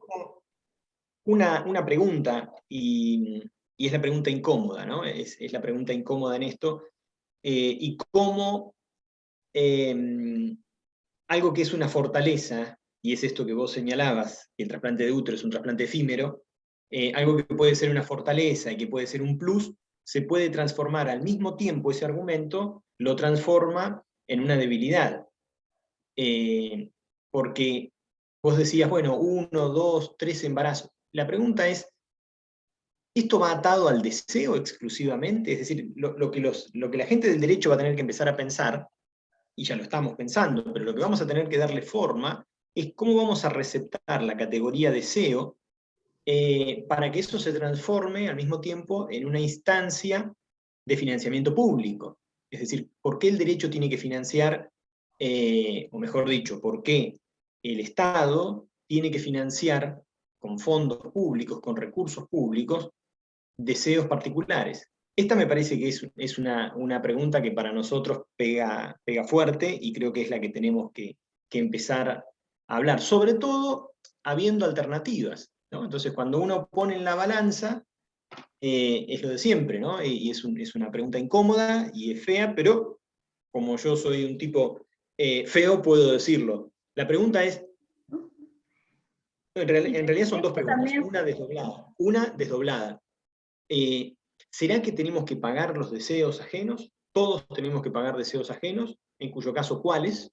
una pregunta, y es la pregunta incómoda, ¿no? Es la pregunta incómoda en esto, y cómo algo que es una fortaleza, y es esto que vos señalabas, que el trasplante de útero es un trasplante efímero, algo que puede ser una fortaleza y que puede ser un plus, se puede transformar al mismo tiempo, ese argumento lo transforma en una debilidad. Porque vos decías, bueno, 1, 2, 3 embarazos. La pregunta es, ¿esto va atado al deseo exclusivamente? Es decir, lo que la gente del derecho va a tener que empezar a pensar, y ya lo estamos pensando, pero lo que vamos a tener que darle forma es cómo vamos a receptar la categoría deseo para que eso se transforme al mismo tiempo en una instancia de financiamiento público. Es decir, ¿por qué el derecho tiene que financiar, o mejor dicho, por qué el Estado tiene que financiar con fondos públicos, con recursos públicos, deseos particulares? Esta me parece que es una pregunta que para nosotros pega fuerte y creo que es la que tenemos que empezar a hablar, sobre todo habiendo alternativas, ¿no? Entonces, cuando uno pone en la balanza, es lo de siempre, ¿no? Y es una pregunta incómoda y es fea, pero como yo soy un tipo feo, puedo decirlo. La pregunta es, en realidad son dos preguntas, También, una desdoblada. Una desdoblada. ¿Será que tenemos que pagar los deseos ajenos? ¿Todos tenemos que pagar deseos ajenos? En cuyo caso, ¿cuáles?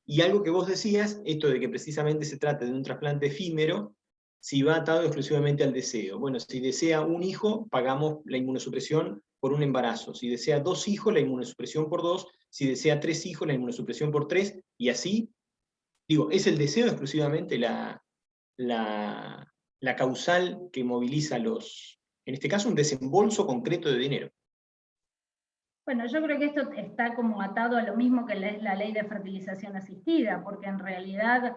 Y algo que vos decías, esto de que precisamente se trata de un trasplante efímero, si va atado exclusivamente al deseo. Bueno, si desea un hijo, pagamos la inmunosupresión por un embarazo. Si desea 2 hijos, la inmunosupresión por 2. Si desea 3 hijos, la inmunosupresión por 3. Y así, digo, ¿es el deseo exclusivamente la causal que moviliza en este caso, un desembolso concreto de dinero? bueno, yo creo que esto está como atado a lo mismo que es la ley de fertilización asistida, porque en realidad,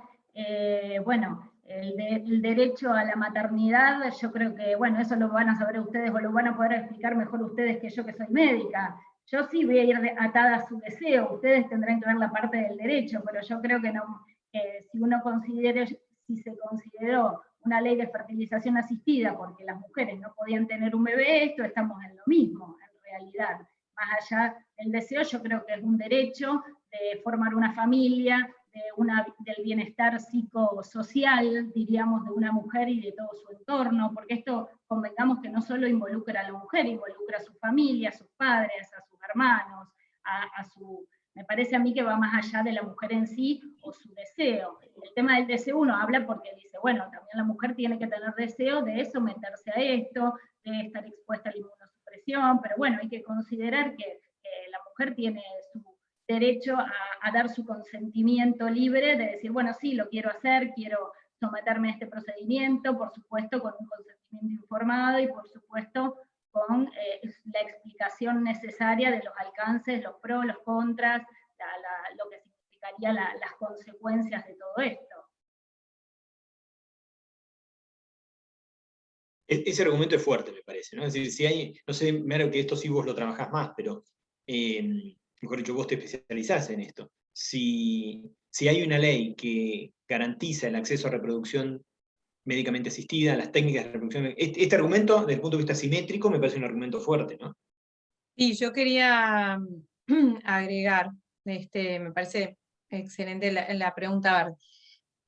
bueno, el derecho a la maternidad, yo creo que, bueno, eso lo van a saber ustedes o lo van a poder explicar mejor ustedes que yo que soy médica. Yo sí voy a ir atada a su deseo, ustedes tendrán que ver la parte del derecho, pero yo creo que no, si se consideró una ley de fertilización asistida porque las mujeres no podían tener un bebé, esto estamos en lo mismo, en realidad. Más allá del deseo, yo creo que es un derecho de formar una familia, del bienestar psicosocial, diríamos, de una mujer y de todo su entorno, porque esto, convengamos que no solo involucra a la mujer, involucra a su familia, a sus padres, a sus hermanos, me parece a mí que va más allá de la mujer en sí o su deseo. El tema del deseo uno habla porque dice, bueno, también la mujer tiene que tener deseo de someterse a esto, de estar expuesta a la inmunosupresión, pero bueno, hay que considerar que la mujer tiene su derecho a dar su consentimiento libre de decir, bueno, sí, lo quiero hacer, quiero someterme a este procedimiento, por supuesto con un consentimiento informado y por supuesto con la explicación necesaria de los alcances, los pros, los contras, lo que significaría las consecuencias de todo esto. Ese argumento es fuerte, me parece, ¿no? Es decir, si hay, no sé, Mero, que esto sí vos lo trabajás más, pero, mejor dicho, vos te especializás en esto. Si hay una ley que garantiza el acceso a reproducción médicamente asistida, las técnicas de reproducción, este argumento, desde el punto de vista simétrico, me parece un argumento fuerte, ¿no? Sí, yo quería agregar, me parece excelente la pregunta. A ver,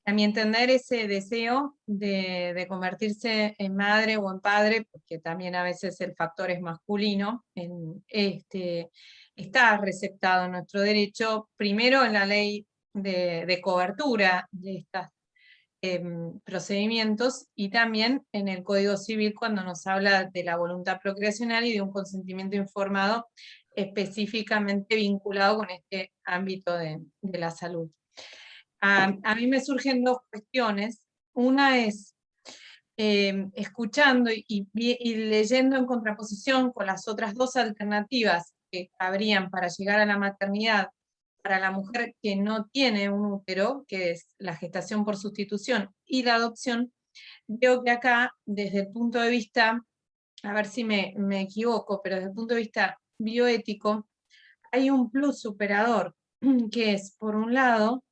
a mi entender, ese deseo de convertirse en madre o en padre, porque también a veces el factor es masculino, está receptado en nuestro derecho, primero en la ley de cobertura de estos procedimientos y también en el Código Civil cuando nos habla de la voluntad procreacional y de un consentimiento informado específicamente vinculado con este ámbito de la salud. A mí me surgen dos cuestiones. Una es, escuchando y leyendo en contraposición con las otras dos alternativas que habrían para llegar a la maternidad para la mujer que no tiene un útero, que es la gestación por sustitución y la adopción, veo que acá, desde el punto de vista, a ver si me equivoco, pero desde el punto de vista bioético, hay un plus superador, que es, por un lado,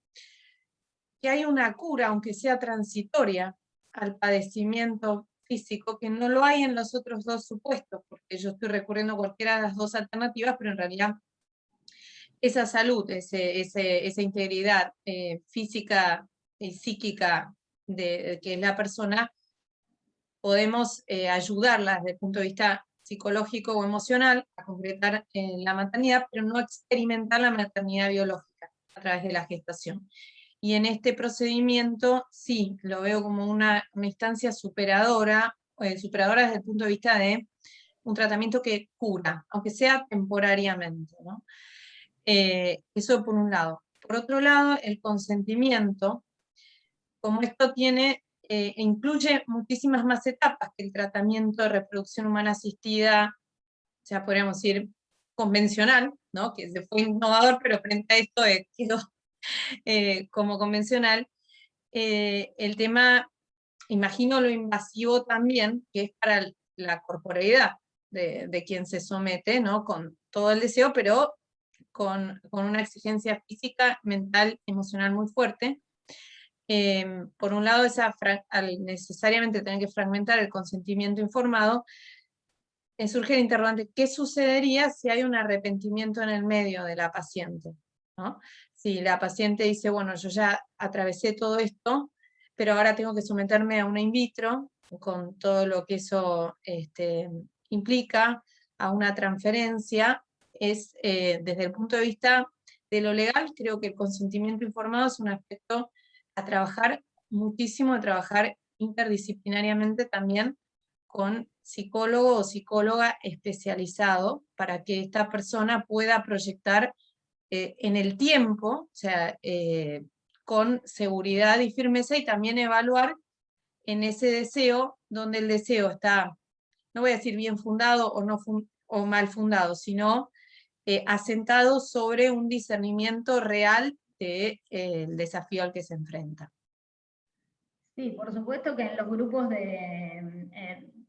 que hay una cura, aunque sea transitoria, al padecimiento físico, que no lo hay en los otros dos supuestos, porque yo estoy recurriendo a cualquiera de las dos alternativas, pero en realidad esa salud, esa integridad física y psíquica de que es la persona, podemos ayudarla desde el punto de vista psicológico o emocional a concretar la maternidad, pero no experimentar la maternidad biológica a través de la gestación. Y en este procedimiento sí, lo veo como una instancia superadora desde el punto de vista de un tratamiento que cura, aunque sea temporariamente, ¿no? Eso por un lado. Por otro lado, el consentimiento, como esto incluye muchísimas más etapas que el tratamiento de reproducción humana asistida, o sea, podríamos decir convencional, ¿no? Que se fue innovador, pero frente a esto quedó como convencional. El tema, imagino lo invasivo también, que es para la corporeidad de quien se somete, ¿no? Con todo el deseo, pero con una exigencia física, mental, emocional muy fuerte. Por un lado, al necesariamente tener que fragmentar el consentimiento informado, surge el interrogante, ¿qué sucedería si hay un arrepentimiento en el medio de la paciente? ¿No? Si la paciente dice, bueno, yo ya atravesé todo esto, pero ahora tengo que someterme a una in vitro, con todo lo que eso implica, a una transferencia, desde el punto de vista de lo legal, creo que el consentimiento informado es un aspecto a trabajar muchísimo, a trabajar interdisciplinariamente también con psicólogo o psicóloga especializado para que esta persona pueda proyectar en el tiempo, o sea, con seguridad y firmeza, y también evaluar en ese deseo, donde el deseo está, no voy a decir bien fundado o, o mal fundado, sino asentado sobre un discernimiento real del desafío al que se enfrenta. Sí, por supuesto que en los grupos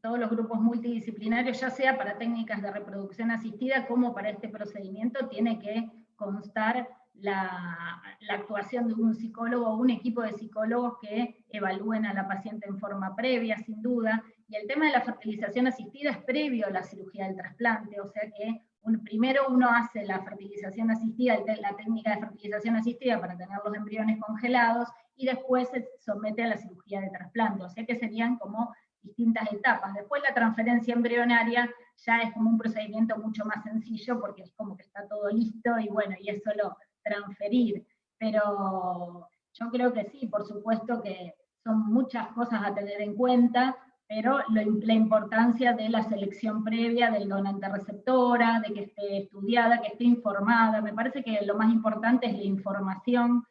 todos los grupos multidisciplinarios, ya sea para técnicas de reproducción asistida como para este procedimiento, tiene que constar la actuación de un psicólogo o un equipo de psicólogos que evalúen a la paciente en forma previa, sin duda, y el tema de la fertilización asistida es previo a la cirugía del trasplante, o sea que primero uno hace la fertilización asistida, la técnica de fertilización asistida para tener los embriones congelados, y después se somete a la cirugía de trasplante, o sea que serían como distintas etapas. Después la transferencia embrionaria ya es como un procedimiento mucho más sencillo, porque es como que está todo listo, y bueno, y es solo transferir, pero yo creo que sí, por supuesto que son muchas cosas a tener en cuenta, pero la importancia de la selección previa del donante receptora, de que esté estudiada, que esté informada, me parece que lo más importante es la información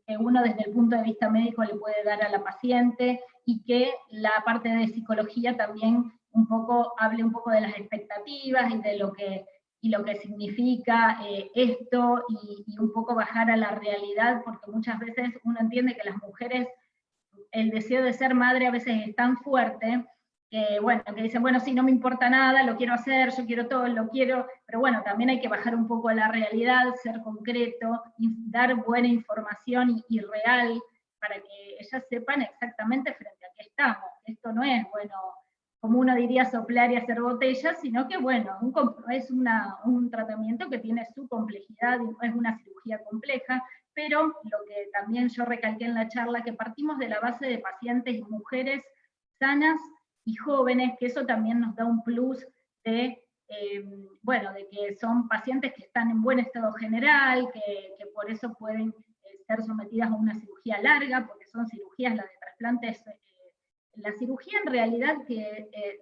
que uno desde el punto de vista médico le puede dar a la paciente, y que la parte de psicología también hable un poco de las expectativas y de lo que significa esto, y un poco bajar a la realidad, porque muchas veces uno entiende que las mujeres, el deseo de ser madre a veces es tan fuerte, que bueno, que dicen, bueno, sí, no me importa nada, lo quiero hacer, yo quiero todo, lo quiero, pero bueno, también hay que bajar un poco a la realidad, ser concreto, y dar buena información y real, para que ellas sepan exactamente frente a qué estamos. Esto no es, bueno, como uno diría, soplar y hacer botellas, sino que bueno, es un tratamiento que tiene su complejidad, es una cirugía compleja, pero lo que también yo recalqué en la charla, que partimos de la base de pacientes y mujeres sanas y jóvenes, que eso también nos da un plus de, bueno, de que son pacientes que están en buen estado general, que por eso pueden ser sometidas a una cirugía larga, porque son cirugías, la de trasplantes, la cirugía en realidad de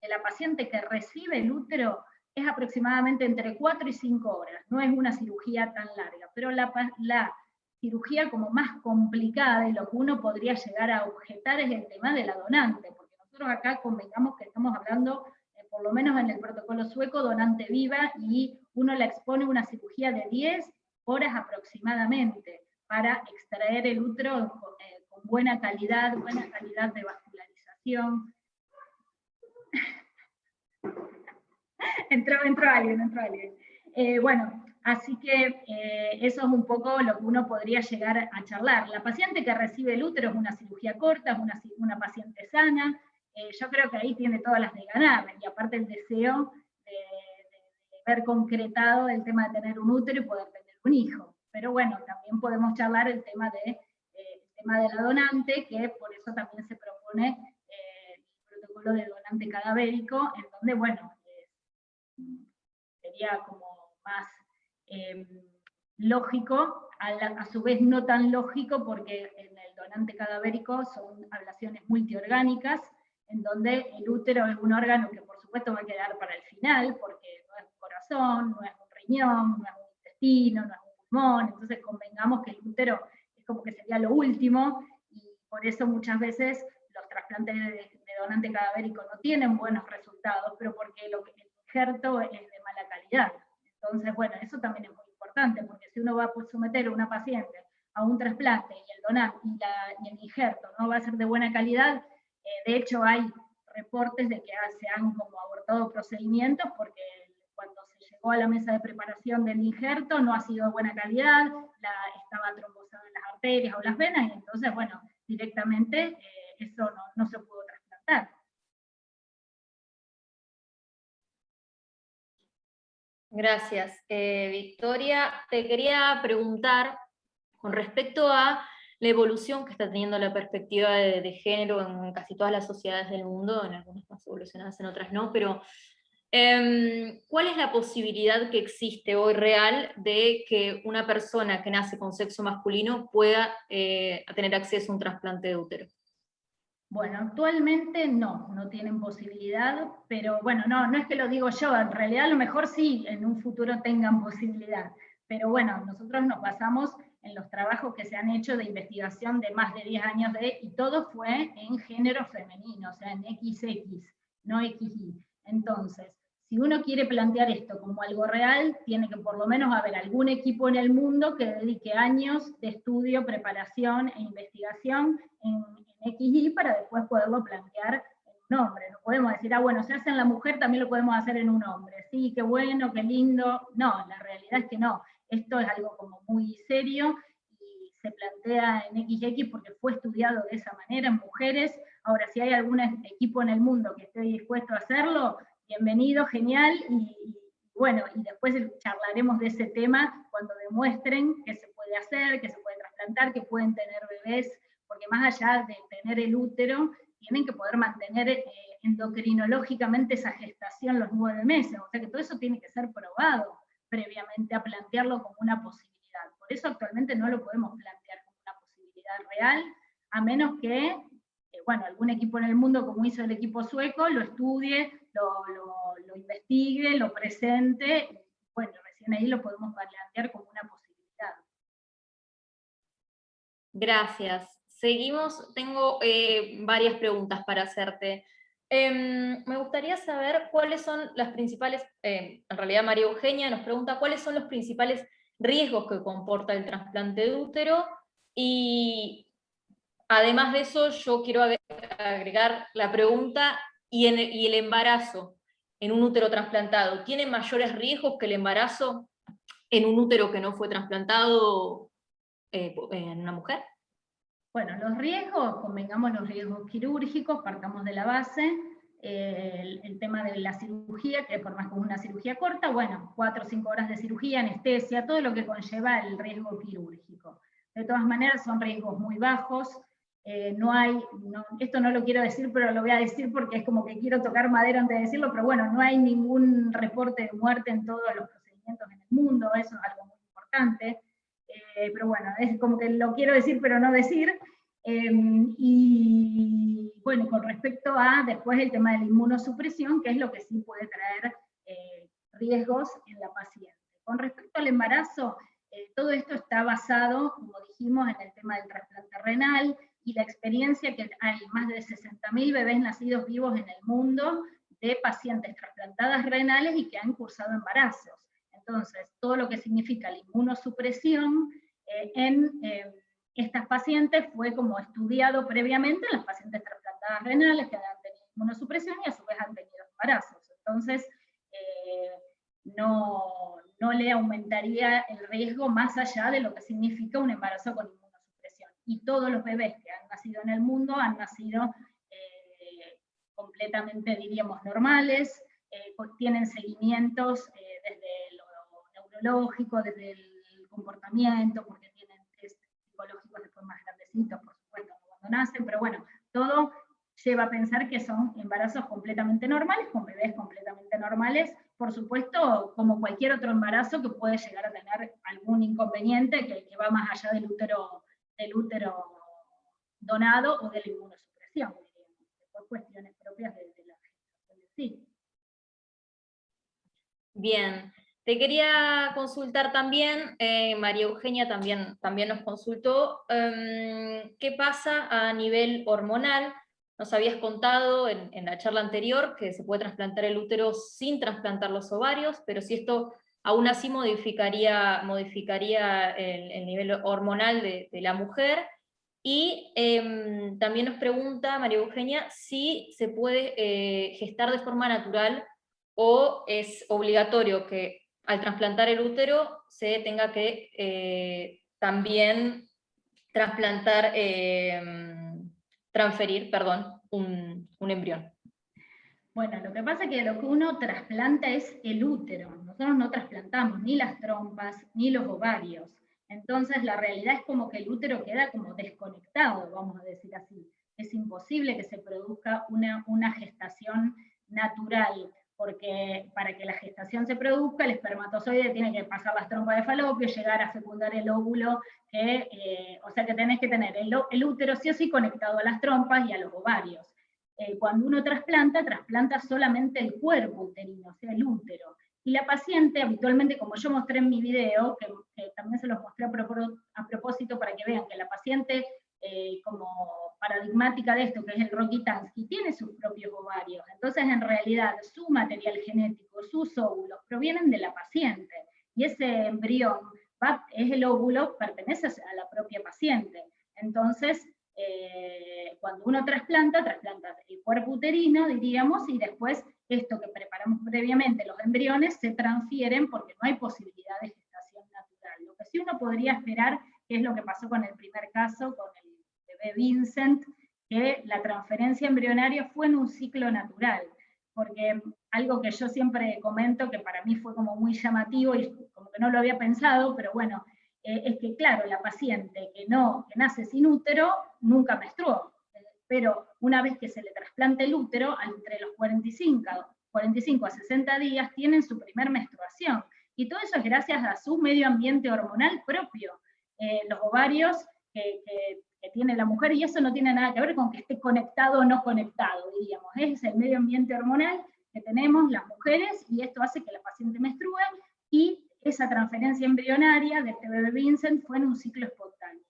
la paciente que recibe el útero es aproximadamente entre 4 y 5 horas, no es una cirugía tan larga, pero la cirugía como más complicada y lo que uno podría llegar a objetar es el tema de la donante, porque nosotros acá convengamos que estamos hablando, por lo menos en el protocolo sueco, donante viva, y uno la expone a una cirugía de 10 horas aproximadamente para extraer el útero con buena calidad de vascularización. entró alguien. Bueno, así que eso es un poco lo que uno podría llegar a charlar. La paciente que recibe el útero es una cirugía corta, es una paciente sana, yo creo que ahí tiene todas las de ganar, y aparte el deseo de ver concretado el tema de tener un útero y poder tener un hijo. Pero bueno, también podemos charlar el tema de la donante, que por eso también se propone el protocolo de donante cadavérico, en donde, bueno, sería como más lógico, a su vez no tan lógico, porque en el donante cadavérico son ablaciones multiorgánicas, en donde el útero es un órgano que por supuesto va a quedar para el final, porque no es un corazón, no es un riñón, no es un intestino, no es un pulmón, entonces convengamos que el útero es como que sería lo último, y por eso muchas veces los trasplantes de donante cadavérico no tienen buenos resultados, pero porque el injerto es de mala calidad. Entonces, bueno, eso también es muy importante, porque si uno va a someter a una paciente a un trasplante y el donante y el injerto no va a ser de buena calidad, de hecho hay reportes de que se han como abortado procedimientos porque cuando se llegó a la mesa de preparación del injerto no ha sido de buena calidad, estaba trombosada en las arterias o las venas, y entonces, bueno, directamente eso no se pudo trasplantar. Gracias. Victoria, te quería preguntar con respecto a la evolución que está teniendo la perspectiva de género en casi todas las sociedades del mundo, en algunas más evolucionadas, en otras no, pero ¿cuál es la posibilidad que existe hoy real de que una persona que nace con sexo masculino pueda tener acceso a un trasplante de útero? Bueno, actualmente no tienen posibilidad, pero bueno, no es que lo digo yo, en realidad a lo mejor sí en un futuro tengan posibilidad, pero bueno, nosotros nos basamos en los trabajos que se han hecho de investigación de más de 10 años y todo fue en género femenino, o sea, en XX, no XY. Entonces, si uno quiere plantear esto como algo real, tiene que por lo menos haber algún equipo en el mundo que dedique años de estudio, preparación e investigación en XY para después poderlo plantear en un hombre. No podemos decir, bueno, se hace en la mujer, también lo podemos hacer en un hombre. Sí, qué bueno, qué lindo. No, la realidad es que no. Esto es algo como muy serio y se plantea en XX porque fue estudiado de esa manera en mujeres. Ahora, si hay algún equipo en el mundo que esté dispuesto a hacerlo, bienvenido, genial, y bueno, y después charlaremos de ese tema cuando demuestren que se puede hacer, que se puede trasplantar, que pueden tener bebés, porque más allá de tener el útero, tienen que poder mantener endocrinológicamente esa gestación los 9 meses, o sea que todo eso tiene que ser probado previamente a plantearlo como una posibilidad. Por eso actualmente no lo podemos plantear como una posibilidad real, a menos que bueno, algún equipo en el mundo, como hizo el equipo sueco, lo estudie, lo investigue, lo presente, y bueno, recién ahí lo podemos plantear como una posibilidad. Gracias. Seguimos, tengo varias preguntas para hacerte. Me gustaría saber cuáles son las principales, en realidad María Eugenia nos pregunta cuáles son los principales riesgos que comporta el trasplante de útero, y además de eso yo quiero agregar la pregunta, ¿y el embarazo en un útero trasplantado tiene mayores riesgos que el embarazo en un útero que no fue trasplantado en una mujer? Bueno, los riesgos, convengamos los riesgos quirúrgicos, partamos de la base, el tema de la cirugía, que por más que es una cirugía corta, bueno, 4 o 5 horas de cirugía, anestesia, todo lo que conlleva el riesgo quirúrgico. De todas maneras son riesgos muy bajos, esto no lo quiero decir, pero lo voy a decir porque es como que quiero tocar madera antes de decirlo, pero bueno, no hay ningún reporte de muerte en todos los procedimientos en el mundo, eso es algo muy importante. Pero bueno, es como que lo quiero decir pero no decir. Y bueno, con respecto a después el tema de la inmunosupresión, que es lo que sí puede traer riesgos en la paciente. Con respecto al embarazo, todo esto está basado, como dijimos, en el tema del trasplante renal y la experiencia que hay más de 60.000 bebés nacidos vivos en el mundo de pacientes trasplantadas renales y que han cursado embarazos. Entonces, todo lo que significa la inmunosupresión en estas pacientes fue como estudiado previamente en las pacientes trasplantadas renales que han tenido inmunosupresión y a su vez han tenido embarazos. Entonces, no le aumentaría el riesgo más allá de lo que significa un embarazo con inmunosupresión. Y todos los bebés que han nacido en el mundo han nacido completamente, diríamos, normales, tienen seguimientos desde lo neurológico, desde el comportamiento, porque tienen test psicológicos después más grandecitos, por supuesto, cuando nacen, pero bueno, todo lleva a pensar que son embarazos completamente normales, con bebés completamente normales, por supuesto, como cualquier otro embarazo que puede llegar a tener algún inconveniente que va más allá del útero donado o de la inmunosupresión, por cuestiones propias de la gestación en sí. Bien, te quería consultar también, María Eugenia también nos consultó, ¿qué pasa a nivel hormonal? Nos habías contado en la charla anterior que se puede trasplantar el útero sin trasplantar los ovarios, pero si esto aún así modificaría el nivel hormonal de la mujer. Y también nos pregunta María Eugenia si se puede gestar de forma natural o es obligatorio que al trasplantar el útero se tenga que también transferir un embrión. Bueno, lo que pasa es que lo que uno trasplanta es el útero. Nosotros no trasplantamos ni las trompas ni los ovarios. Entonces la realidad es como que el útero queda como desconectado, vamos a decir así. Es imposible que se produzca una gestación natural, porque para que la gestación se produzca, el espermatozoide tiene que pasar las trompas de falopio, llegar a fecundar el óvulo, o sea que tenés que tener el útero sí o sí conectado a las trompas y a los ovarios. Cuando uno trasplanta solamente el cuerpo uterino, o sea, el útero. Y la paciente, habitualmente, como yo mostré en mi video, que también se los mostré a propósito para que vean que la paciente, como paradigmática de esto, que es el Rokitansky, tiene sus propios ovarios. Entonces, en realidad, su material genético, sus óvulos, provienen de la paciente. Y ese embrión es el óvulo, pertenece a la propia paciente. Entonces, cuando uno trasplanta el cuerpo uterino, diríamos, y después esto que preparamos previamente, los embriones, se transfieren porque no hay posibilidad de gestación natural. Lo que sí uno podría esperar, que es lo que pasó con el primer caso, con el bebé Vincent, que la transferencia embrionaria fue en un ciclo natural, porque algo que yo siempre comento, que para mí fue como muy llamativo y como que no lo había pensado, pero bueno, es que claro, la paciente que nace sin útero nunca menstruó, pero una vez que se le trasplanta el útero, entre los 45 a 60 días tienen su primer menstruación, y todo eso es gracias a su medio ambiente hormonal propio, los ovarios que tiene la mujer, y eso no tiene nada que ver con que esté conectado o no conectado, diríamos, es el medio ambiente hormonal que tenemos las mujeres, y esto hace que la paciente menstrue, y esa transferencia embrionaria de este bebé Vincent fue en un ciclo espontáneo.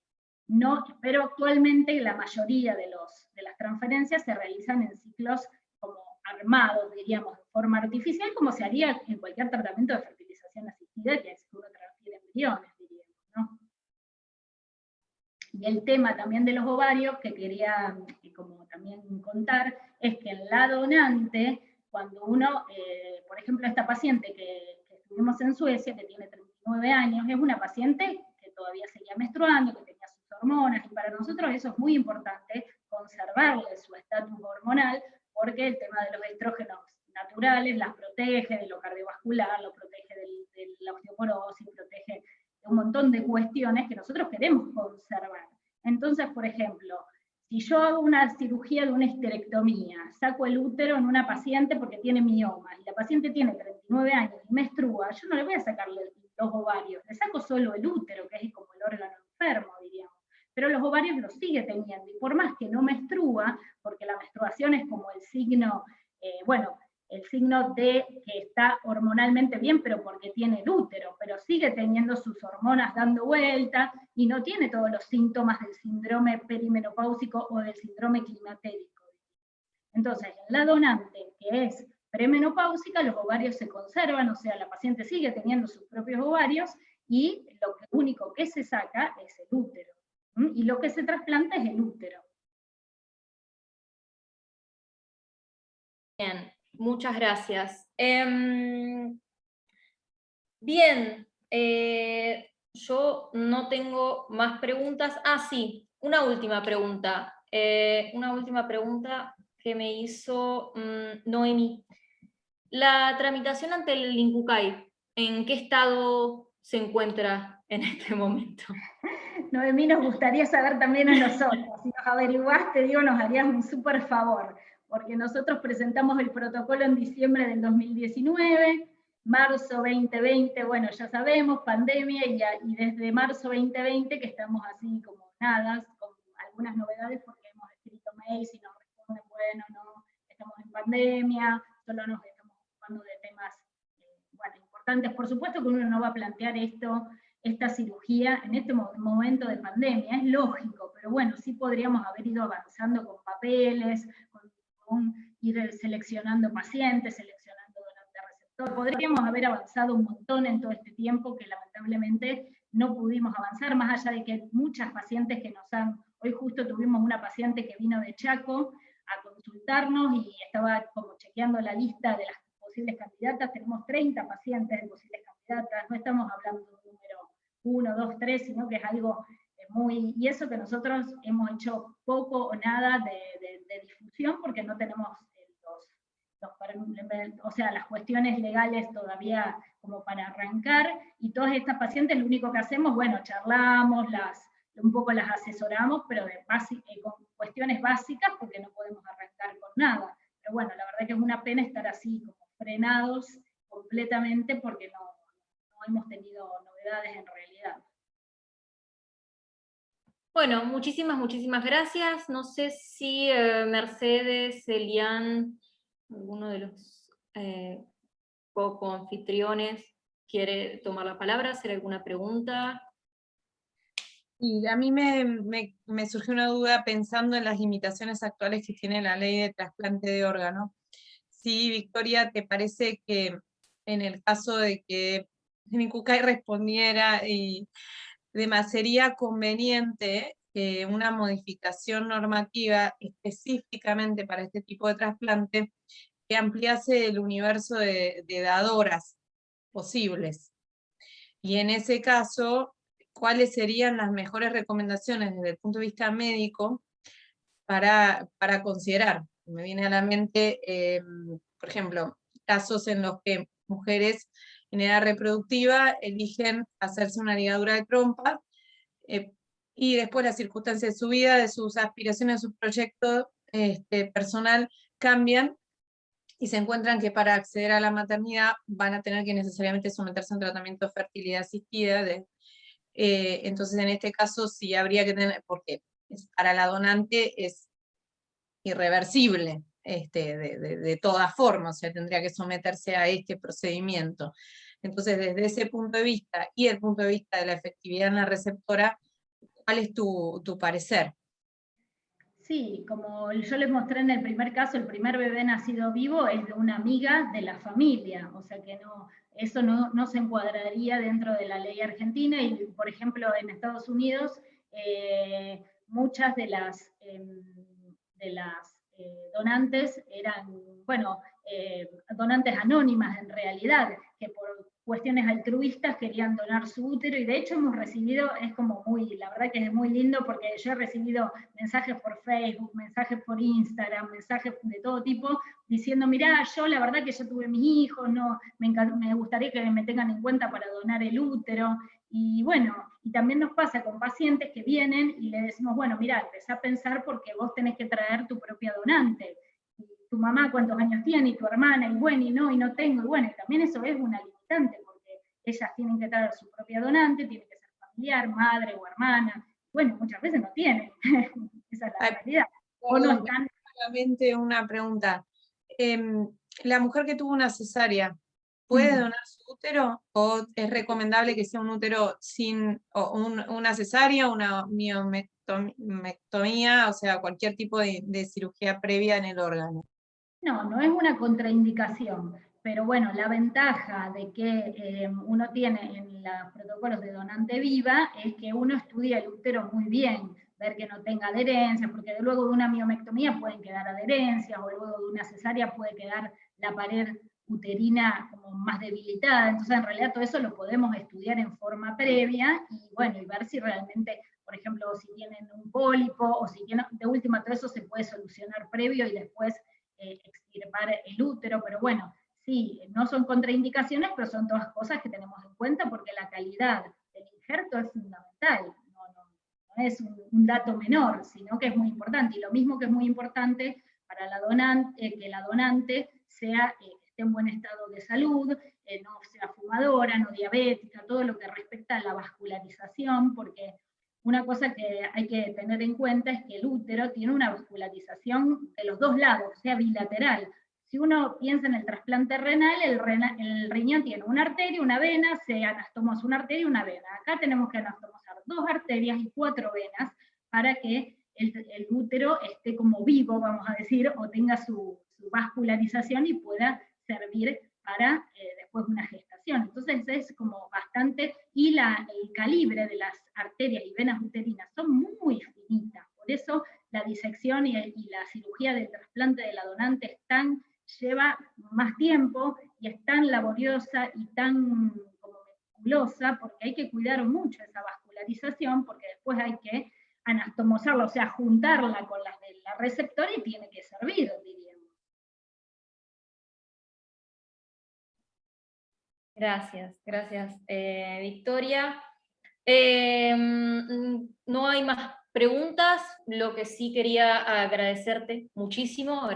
No, pero actualmente la mayoría de las transferencias se realizan en ciclos como armados, diríamos, de forma artificial, como se haría en cualquier tratamiento de fertilización asistida, que es que uno transfiere embriones, diríamos, ¿no? Y el tema también de los ovarios, que quería como también contar, es que en la donante, cuando uno, por ejemplo, esta paciente que estuvimos en Suecia, que tiene 39 años, es una paciente que todavía seguía menstruando, que tenía sus hormonas, y para nosotros eso es muy importante, conservarle su estatus hormonal, porque el tema de los estrógenos naturales las protege de lo cardiovascular, lo protege de la osteoporosis, protege de un montón de cuestiones que nosotros queremos conservar. Entonces, por ejemplo, si yo hago una cirugía de una histerectomía, saco el útero en una paciente porque tiene mioma, y la paciente tiene 39 años y menstrua, yo no le voy a sacarle los ovarios, le saco solo el útero, que es como el órgano enfermo, diríamos. Pero los ovarios los sigue teniendo, y por más que no menstrua, porque la menstruación es como el signo, el signo de que está hormonalmente bien, pero porque tiene el útero, pero sigue teniendo sus hormonas dando vuelta, y no tiene todos los síntomas del síndrome perimenopáusico o del síndrome climatérico. Entonces, en la donante, que es premenopáusica, los ovarios se conservan, o sea, la paciente sigue teniendo sus propios ovarios, y lo único que se saca es el útero. Y lo que se trasplanta es el útero. Bien, muchas gracias. Bien, yo no tengo más preguntas. Ah, sí, una última pregunta. Una última pregunta que me hizo Noemí. La tramitación ante el INCUCAI, ¿en qué estado se encuentra en este momento. Noemí, nos gustaría saber también a nosotros, si nos averiguás, te digo, nos harías un súper favor, porque nosotros presentamos el protocolo en diciembre del 2019, marzo 2020, bueno, ya sabemos, pandemia, y desde marzo 2020 que estamos así como nada, con algunas novedades porque hemos escrito mails y nos responden, bueno, no, estamos en pandemia, solo nos estamos ocupando de temas bueno, importantes. Por supuesto que uno no va a plantear esta cirugía en este momento de pandemia, es lógico, pero bueno, sí podríamos haber ido avanzando con papeles, con ir seleccionando pacientes, seleccionando donante receptor, podríamos haber avanzado un montón en todo este tiempo que lamentablemente no pudimos avanzar, más allá de que muchas pacientes que nos han, hoy justo tuvimos una paciente que vino de Chaco a consultarnos y estaba como chequeando la lista de las posibles candidatas, tenemos 30 pacientes de posibles candidatas, no estamos hablando de un número 1, 2, 3, sino que es algo muy, y eso que nosotros hemos hecho poco o nada de difusión, porque no tenemos o sea, las cuestiones legales todavía como para arrancar, y todas estas pacientes lo único que hacemos, bueno, charlamos, un poco las asesoramos, pero con cuestiones básicas, porque no podemos arrancar con nada. Pero bueno, la verdad que es una pena estar así, como frenados completamente, porque no hemos tenido novedades en realidad. Bueno, muchísimas gracias. No sé si Mercedes, Elian, alguno de los co-anfitriones quiere tomar la palabra, hacer alguna pregunta. Y a mí me surgió una duda pensando en las limitaciones actuales que tiene la ley de trasplante de órgano. Sí, Victoria, ¿te parece que en el caso de que Nicucay respondiera y demás, sería conveniente una modificación normativa específicamente para este tipo de trasplante que ampliase el universo de dadoras posibles? Y en ese caso, ¿cuáles serían las mejores recomendaciones desde el punto de vista médico para considerar? Me viene a la mente, por ejemplo, casos en los que mujeres en edad reproductiva eligen hacerse una ligadura de trompa y después las circunstancias de su vida, de sus aspiraciones, de su proyecto personal cambian y se encuentran que para acceder a la maternidad van a tener que necesariamente someterse a un tratamiento de fertilidad asistida. Entonces, en este caso sí habría que tener, porque para la donante es irreversible de todas formas, o sea, tendría que someterse a este procedimiento. Entonces, desde ese punto de vista y el punto de vista de la efectividad en la receptora, ¿cuál es tu parecer? Sí, como yo les mostré en el primer caso, el primer bebé nacido vivo es de una amiga de la familia, o sea que eso no se encuadraría dentro de la ley argentina, y por ejemplo en Estados Unidos muchas de las donantes eran, bueno, donantes anónimas en realidad, que por cuestiones altruistas querían donar su útero, y de hecho hemos recibido, es como muy, la verdad que es muy lindo, porque yo he recibido mensajes por Facebook, mensajes por Instagram, mensajes de todo tipo, diciendo, mirá, yo la verdad que ya tuve mis hijos, me gustaría que me tengan en cuenta para donar el útero, y bueno, y también nos pasa con pacientes que vienen y le decimos, bueno, mirá, empezá a pensar porque vos tenés que traer tu propia donante, y tu mamá cuántos años tiene, y tu hermana, y bueno, y no tengo, y bueno, y también eso es una limitante, porque ellas tienen que traer su propia donante, tiene que ser familiar, madre o hermana, bueno, muchas veces no tienen, esa es la realidad. O no están. Solamente una pregunta. La mujer que tuvo una cesárea, ¿puede donar su útero o es recomendable que sea un útero sin una cesárea, una miomectomía, o sea, cualquier tipo de cirugía previa en el órgano? No es una contraindicación, pero bueno, la ventaja de que uno tiene en los protocolos de donante viva es que uno estudia el útero muy bien, ver que no tenga adherencias, porque luego de una miomectomía pueden quedar adherencias, o luego de una cesárea puede quedar la pared uterina como más debilitada, entonces en realidad todo eso lo podemos estudiar en forma previa, y bueno, y ver si realmente, por ejemplo, si tienen un pólipo, o si tienen, de última todo eso se puede solucionar previo y después extirpar el útero, pero bueno, sí, no son contraindicaciones, pero son todas cosas que tenemos en cuenta, porque la calidad del injerto es fundamental, no es un dato menor, sino que es muy importante. Y lo mismo que es muy importante para la donante, que la donante esté en buen estado de salud, no sea fumadora, no diabética, todo lo que respecta a la vascularización, porque una cosa que hay que tener en cuenta es que el útero tiene una vascularización de los dos lados, o sea, bilateral. Si uno piensa en el trasplante renal, el riñón tiene una arteria, una vena, se anastomosa una arteria y una vena. Acá tenemos que anastomosar 2 arterias y 4 venas para que el útero esté como vivo, vamos a decir, o tenga su vascularización y pueda servir para después una gestación. Entonces es como bastante, y el calibre de las arterias y venas uterinas son muy finitas, por eso la disección y la cirugía del trasplante de la donante lleva más tiempo y es tan laboriosa y tan como meticulosa, porque hay que cuidar mucho esa vascularización, porque después hay que anastomosarla, o sea, juntarla con las de la receptora y tiene que servir, diríamos. Gracias, Victoria. No hay más preguntas, lo que sí quería agradecerte muchísimo,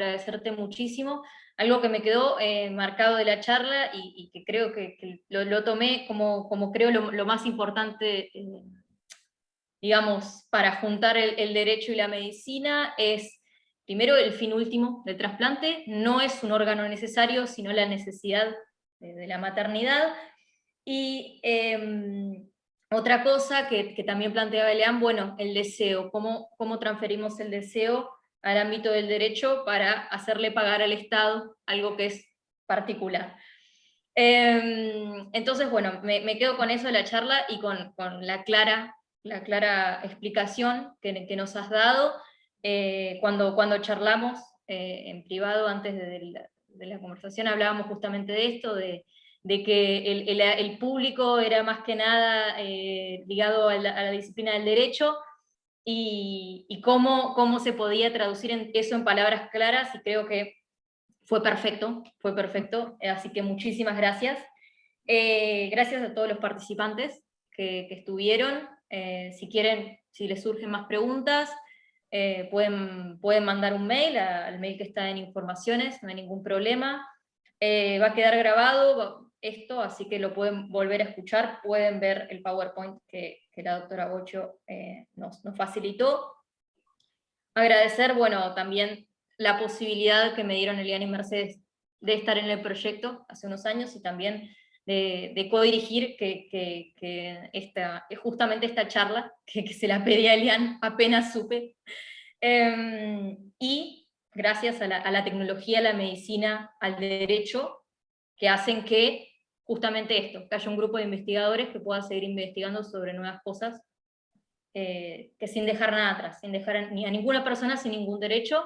algo que me quedó marcado de la charla y que creo que lo tomé como creo lo más importante, digamos, para juntar el derecho y la medicina, es primero el fin último del trasplante, no es un órgano necesario, sino la necesidad de la maternidad, y otra cosa que también planteaba Elian, bueno, el deseo, cómo transferimos el deseo al ámbito del derecho para hacerle pagar al Estado algo que es particular. Entonces, bueno, me quedo con eso de la charla y con la clara explicación que nos has dado. Cuando charlamos en privado antes de la conversación, hablábamos justamente de esto, de que el público era más que nada ligado a la disciplina del derecho, y cómo se podía traducir eso en palabras claras, y creo que fue perfecto, así que muchísimas gracias. Gracias a todos los participantes que estuvieron. Si quieren, si les surgen más preguntas, pueden mandar un mail al mail que está en informaciones, no hay ningún problema. Va a quedar grabado esto, así que lo pueden volver a escuchar, pueden ver el PowerPoint que la doctora Bocho nos facilitó. Agradecer, bueno, también la posibilidad que me dieron Elian y Mercedes de estar en el proyecto hace unos años, y también de codirigir justamente esta charla, que se la pedí a Elian apenas supe. Y gracias a la tecnología, a la medicina, al derecho, que hacen que justamente esto, que haya un grupo de investigadores que pueda seguir investigando sobre nuevas cosas, que sin dejar nada atrás, sin dejar ni a ninguna persona sin ningún derecho,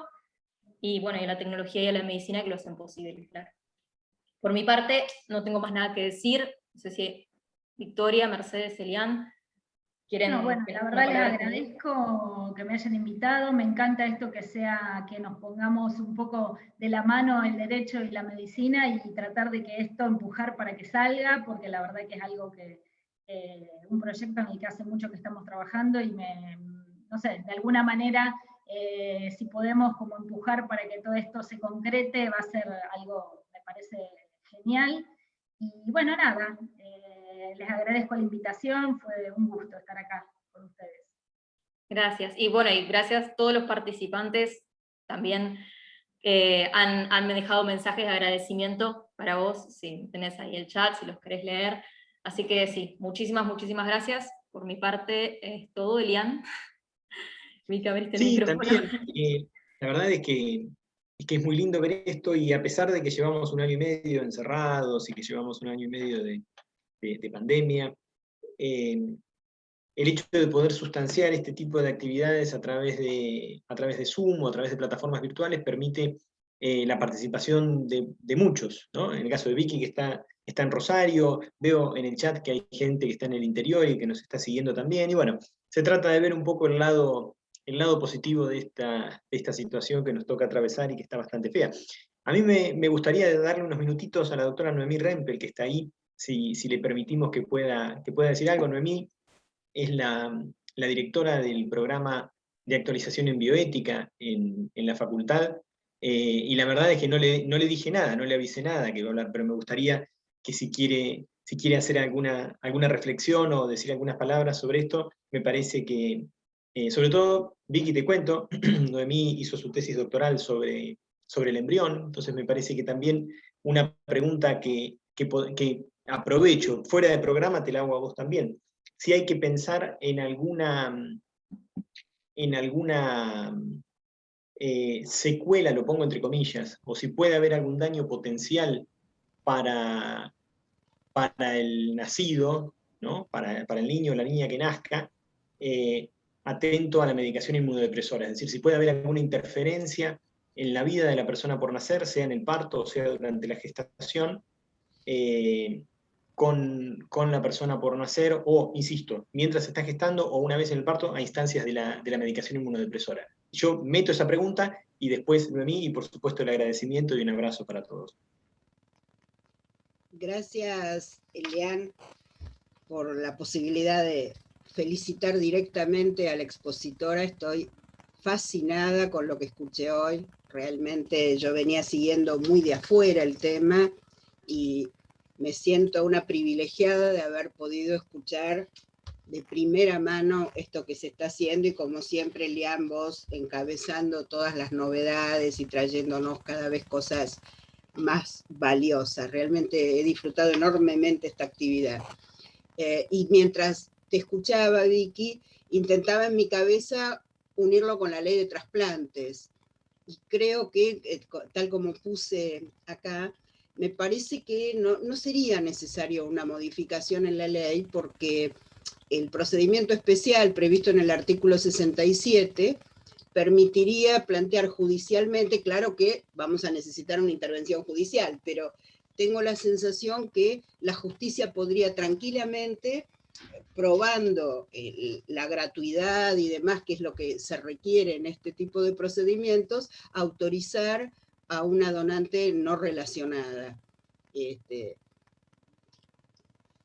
y bueno, y a la tecnología y a la medicina que lo hacen posible, claro. Por mi parte, no tengo más nada que decir. No sé si Victoria, Mercedes, Elian quieren... No, bueno, la verdad les agradezco que me hayan invitado, me encanta esto que nos pongamos un poco de la mano el derecho y la medicina, y tratar de que esto empujar para que salga, porque la verdad que es algo un proyecto en el que hace mucho que estamos trabajando, y no sé, de alguna manera, si podemos como empujar para que todo esto se concrete, va a ser algo, me parece genial. Y bueno, nada, les agradezco la invitación, fue un gusto estar acá con ustedes. Gracias, y bueno, y gracias a todos los participantes, también han dejado mensajes de agradecimiento para vos, si tenés ahí el chat, si los querés leer. Así que sí, muchísimas gracias. Por mi parte es todo, Elian. Vi que abriste el micrófono. También, la verdad es que es muy lindo ver esto, y a pesar de que llevamos 1 año y medio encerrados, y que llevamos 1 año y medio de pandemia, el hecho de poder sustanciar este tipo de actividades a través de Zoom o a través de plataformas virtuales permite la participación de muchos, ¿no? En el caso de Vicky, que está en Rosario, veo en el chat que hay gente que está en el interior y que nos está siguiendo también, y bueno, se trata de ver un poco el lado positivo de esta situación que nos toca atravesar y que está bastante fea. A mí me gustaría darle unos minutitos a la doctora Noemí Rempel, que está ahí, si le permitimos que pueda decir algo. Noemí es la directora del programa de actualización en bioética en la facultad, y la verdad es que no le dije nada, no le avisé nada que iba a hablar, pero me gustaría que si quiere hacer alguna reflexión o decir algunas palabras sobre esto, me parece que, sobre todo, Vicky, te cuento, Noemí hizo su tesis doctoral sobre el embrión, entonces me parece que también una pregunta que aprovecho, fuera de programa te la hago a vos también. Si hay que pensar en alguna secuela, lo pongo entre comillas, o si puede haber algún daño potencial para el nacido, ¿no? para el niño o la niña que nazca, atento a la medicación inmunodepresora. Es decir, si puede haber alguna interferencia en la vida de la persona por nacer, sea en el parto o sea durante la gestación, con la persona por nacer, o, insisto, mientras se está gestando o una vez en el parto, a instancias de la medicación inmunodepresora. Yo meto esa pregunta y después Noemí, y por supuesto el agradecimiento y un abrazo para todos. Gracias, Elian, por la posibilidad de felicitar directamente a la expositora. Estoy fascinada con lo que escuché hoy. Realmente yo venía siguiendo muy de afuera el tema y me siento una privilegiada de haber podido escuchar de primera mano esto que se está haciendo, y como siempre, Elian, vos encabezando todas las novedades y trayéndonos cada vez cosas más valiosas. Realmente he disfrutado enormemente esta actividad. Y mientras te escuchaba, Vicky, intentaba en mi cabeza unirlo con la ley de trasplantes. Y creo que, tal como puse acá, me parece que no sería necesario una modificación en la ley, porque el procedimiento especial previsto en el artículo 67 permitiría plantear judicialmente, claro que vamos a necesitar una intervención judicial, pero tengo la sensación que la justicia podría tranquilamente, probando la gratuidad y demás, que es lo que se requiere en este tipo de procedimientos, autorizar a una donante no relacionada.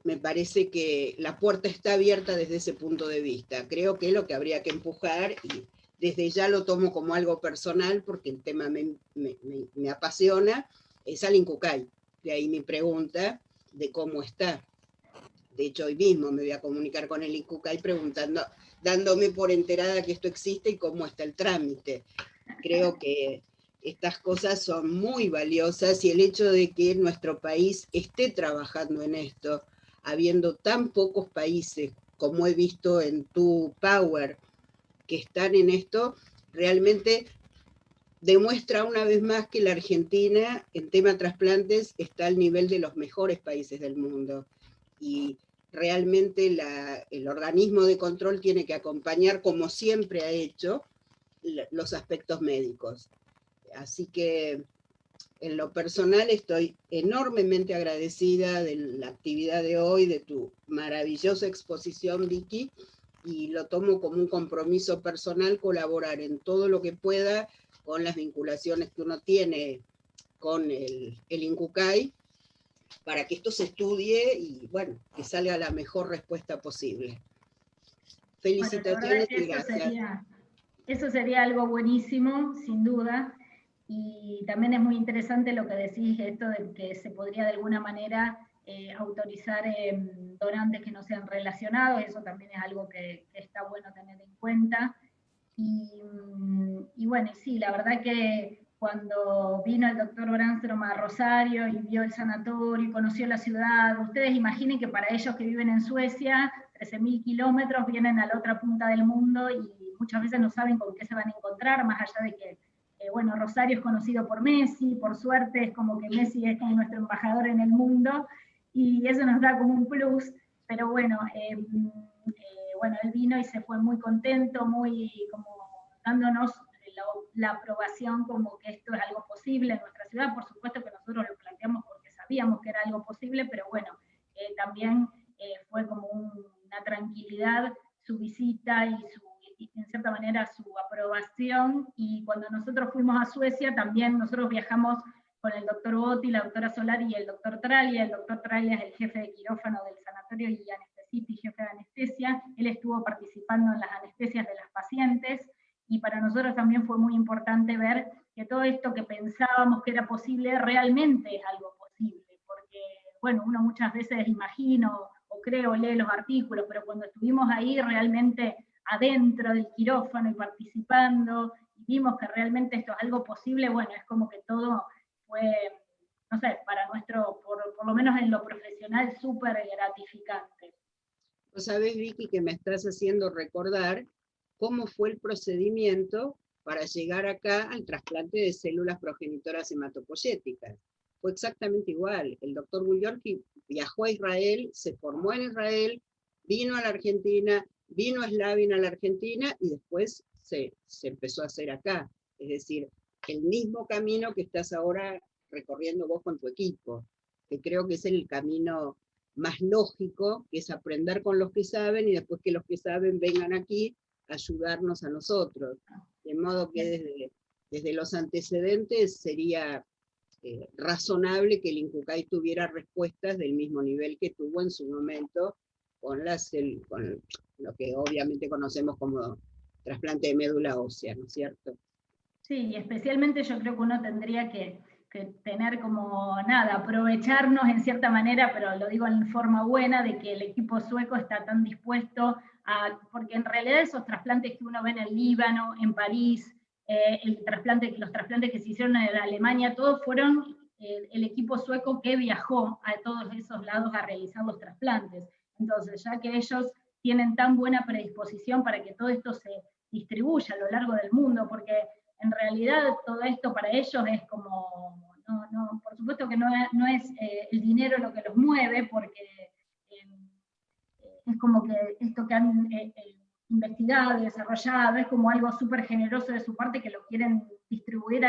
Me parece que la puerta está abierta desde ese punto de vista. Creo que lo que habría que empujar, y desde ya lo tomo como algo personal porque el tema me apasiona, es al INCUCAI. De ahí mi pregunta de cómo está. De hecho, hoy mismo me voy a comunicar con el INCUCAI dándome por enterada que esto existe y cómo está el trámite. Creo que estas cosas son muy valiosas, y el hecho de que nuestro país esté trabajando en esto, habiendo tan pocos países, como he visto en tu Power, que están en esto, realmente demuestra una vez más que la Argentina, en tema trasplantes, está al nivel de los mejores países del mundo. Y realmente el organismo de control tiene que acompañar, como siempre ha hecho, los aspectos médicos. Así que, en lo personal, estoy enormemente agradecida de la actividad de hoy, de tu maravillosa exposición, Vicky, y lo tomo como un compromiso personal colaborar en todo lo que pueda con las vinculaciones que uno tiene con el INCUCAI, para que esto se estudie y, bueno, que salga la mejor respuesta posible. Felicitaciones, bueno, y gracias. Eso sería algo buenísimo, sin duda. Y también es muy interesante lo que decís, esto de que se podría de alguna manera autorizar donantes que no sean relacionados. Eso también es algo que está bueno tener en cuenta. Y bueno, sí, la verdad que cuando vino el doctor Brandstrom a Rosario y vio el sanatorio y conoció la ciudad, ustedes imaginen que para ellos que viven en Suecia, 13.000 kilómetros, vienen a la otra punta del mundo y muchas veces no saben con qué se van a encontrar, más allá de que bueno, Rosario es conocido por Messi, por suerte es como que Messi es como nuestro embajador en el mundo, y eso nos da como un plus, pero bueno, bueno, él vino y se fue muy contento, muy como dándonos la aprobación como que esto es algo posible en nuestra ciudad. Por supuesto que nosotros lo planteamos porque sabíamos que era algo posible, pero bueno, también fue como una tranquilidad su visita y en cierta manera su aprobación. Y cuando nosotros fuimos a Suecia, también nosotros viajamos con el doctor Botti, la doctora Solari y el doctor Traglia. El doctor Traglia es el jefe de quirófano del sanatorio y anestesista y jefe de anestesia, él estuvo participando en las anestesias de las pacientes, y para nosotros también fue muy importante ver que todo esto que pensábamos que era posible realmente es algo posible, porque, bueno, uno muchas veces imagina o cree o lee los artículos, pero cuando estuvimos ahí realmente adentro del quirófano y participando, y vimos que realmente esto es algo posible, bueno, es como que todo fue, no sé, para nuestro, por lo menos en lo profesional, súper gratificante. Vos sabés, Vicky, que me estás haciendo recordar cómo fue el procedimiento para llegar acá al trasplante de células progenitoras hematopoyéticas. Fue exactamente igual. El doctor Buljorki viajó a Israel, se formó en Israel, vino a la Argentina, vino a Slavin a la Argentina y después se empezó a hacer acá. Es decir, el mismo camino que estás ahora recorriendo vos con tu equipo, que creo que es el camino más lógico, que es aprender con los que saben y después que los que saben vengan aquí a ayudarnos a nosotros. De modo que desde los antecedentes sería razonable que el INCUCAI tuviera respuestas del mismo nivel que tuvo en su momento con lo que obviamente conocemos como trasplante de médula ósea, ¿no es cierto? Sí, y especialmente yo creo que uno tendría que tener como nada, aprovecharnos en cierta manera, pero lo digo en forma buena, de que el equipo sueco está tan dispuesto a, porque en realidad esos trasplantes que uno ve en el Líbano, en París, los trasplantes que se hicieron en Alemania, todos fueron el equipo sueco que viajó a todos esos lados a realizar los trasplantes. Entonces, ya que ellos tienen tan buena predisposición para que todo esto se distribuya a lo largo del mundo, porque en realidad todo esto para ellos es como, por supuesto que no es el dinero lo que los mueve, porque es como que esto que han investigado y desarrollado es como algo súper generoso de su parte, que lo quieren distribuir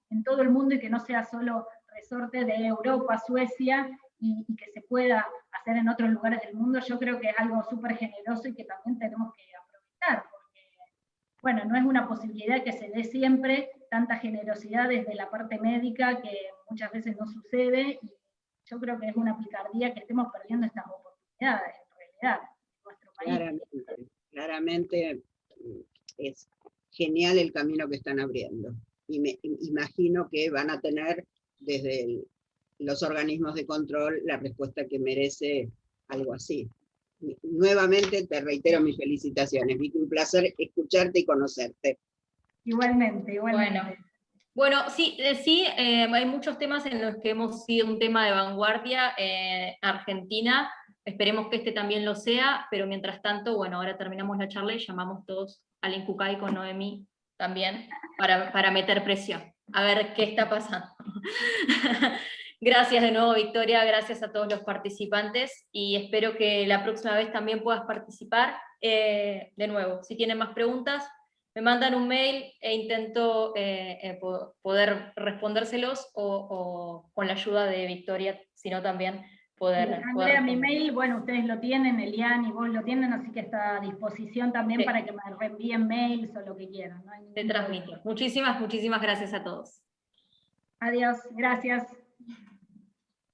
en todo el mundo y que no sea solo resorte de Europa, Suecia, y que se pueda hacer en otros lugares del mundo. Yo creo que es algo súper generoso y que también tenemos que aprovechar. Bueno, no es una posibilidad que se dé siempre, tanta generosidad desde la parte médica que muchas veces no sucede, y yo creo que es una picardía que estemos perdiendo estas oportunidades, en realidad, en nuestro país. Claramente es genial el camino que están abriendo, y me imagino que van a tener desde los organismos de control la respuesta que merece algo así. Nuevamente te reitero mis felicitaciones, Vicky, un placer escucharte y conocerte. Igualmente. Bueno, sí, hay muchos temas en los que hemos sido un tema de vanguardia en Argentina, esperemos que este también lo sea, pero mientras tanto, bueno, ahora terminamos la charla y llamamos todos al INCUCAI con Noemí también para meter presión, a ver qué está pasando. Gracias de nuevo, Victoria, gracias a todos los participantes, y espero que la próxima vez también puedas participar. De nuevo, si tienen más preguntas, me mandan un mail e intento poder respondérselos, o con la ayuda de Victoria, sino también poder Andrea, mi responder. mail, bueno, ustedes lo tienen, Elian y vos lo tienen, así que está a disposición también para que me reenvíen mails o lo que quieran. No hay ningún Te transmito. Muchísimas gracias a todos. Adiós, gracias.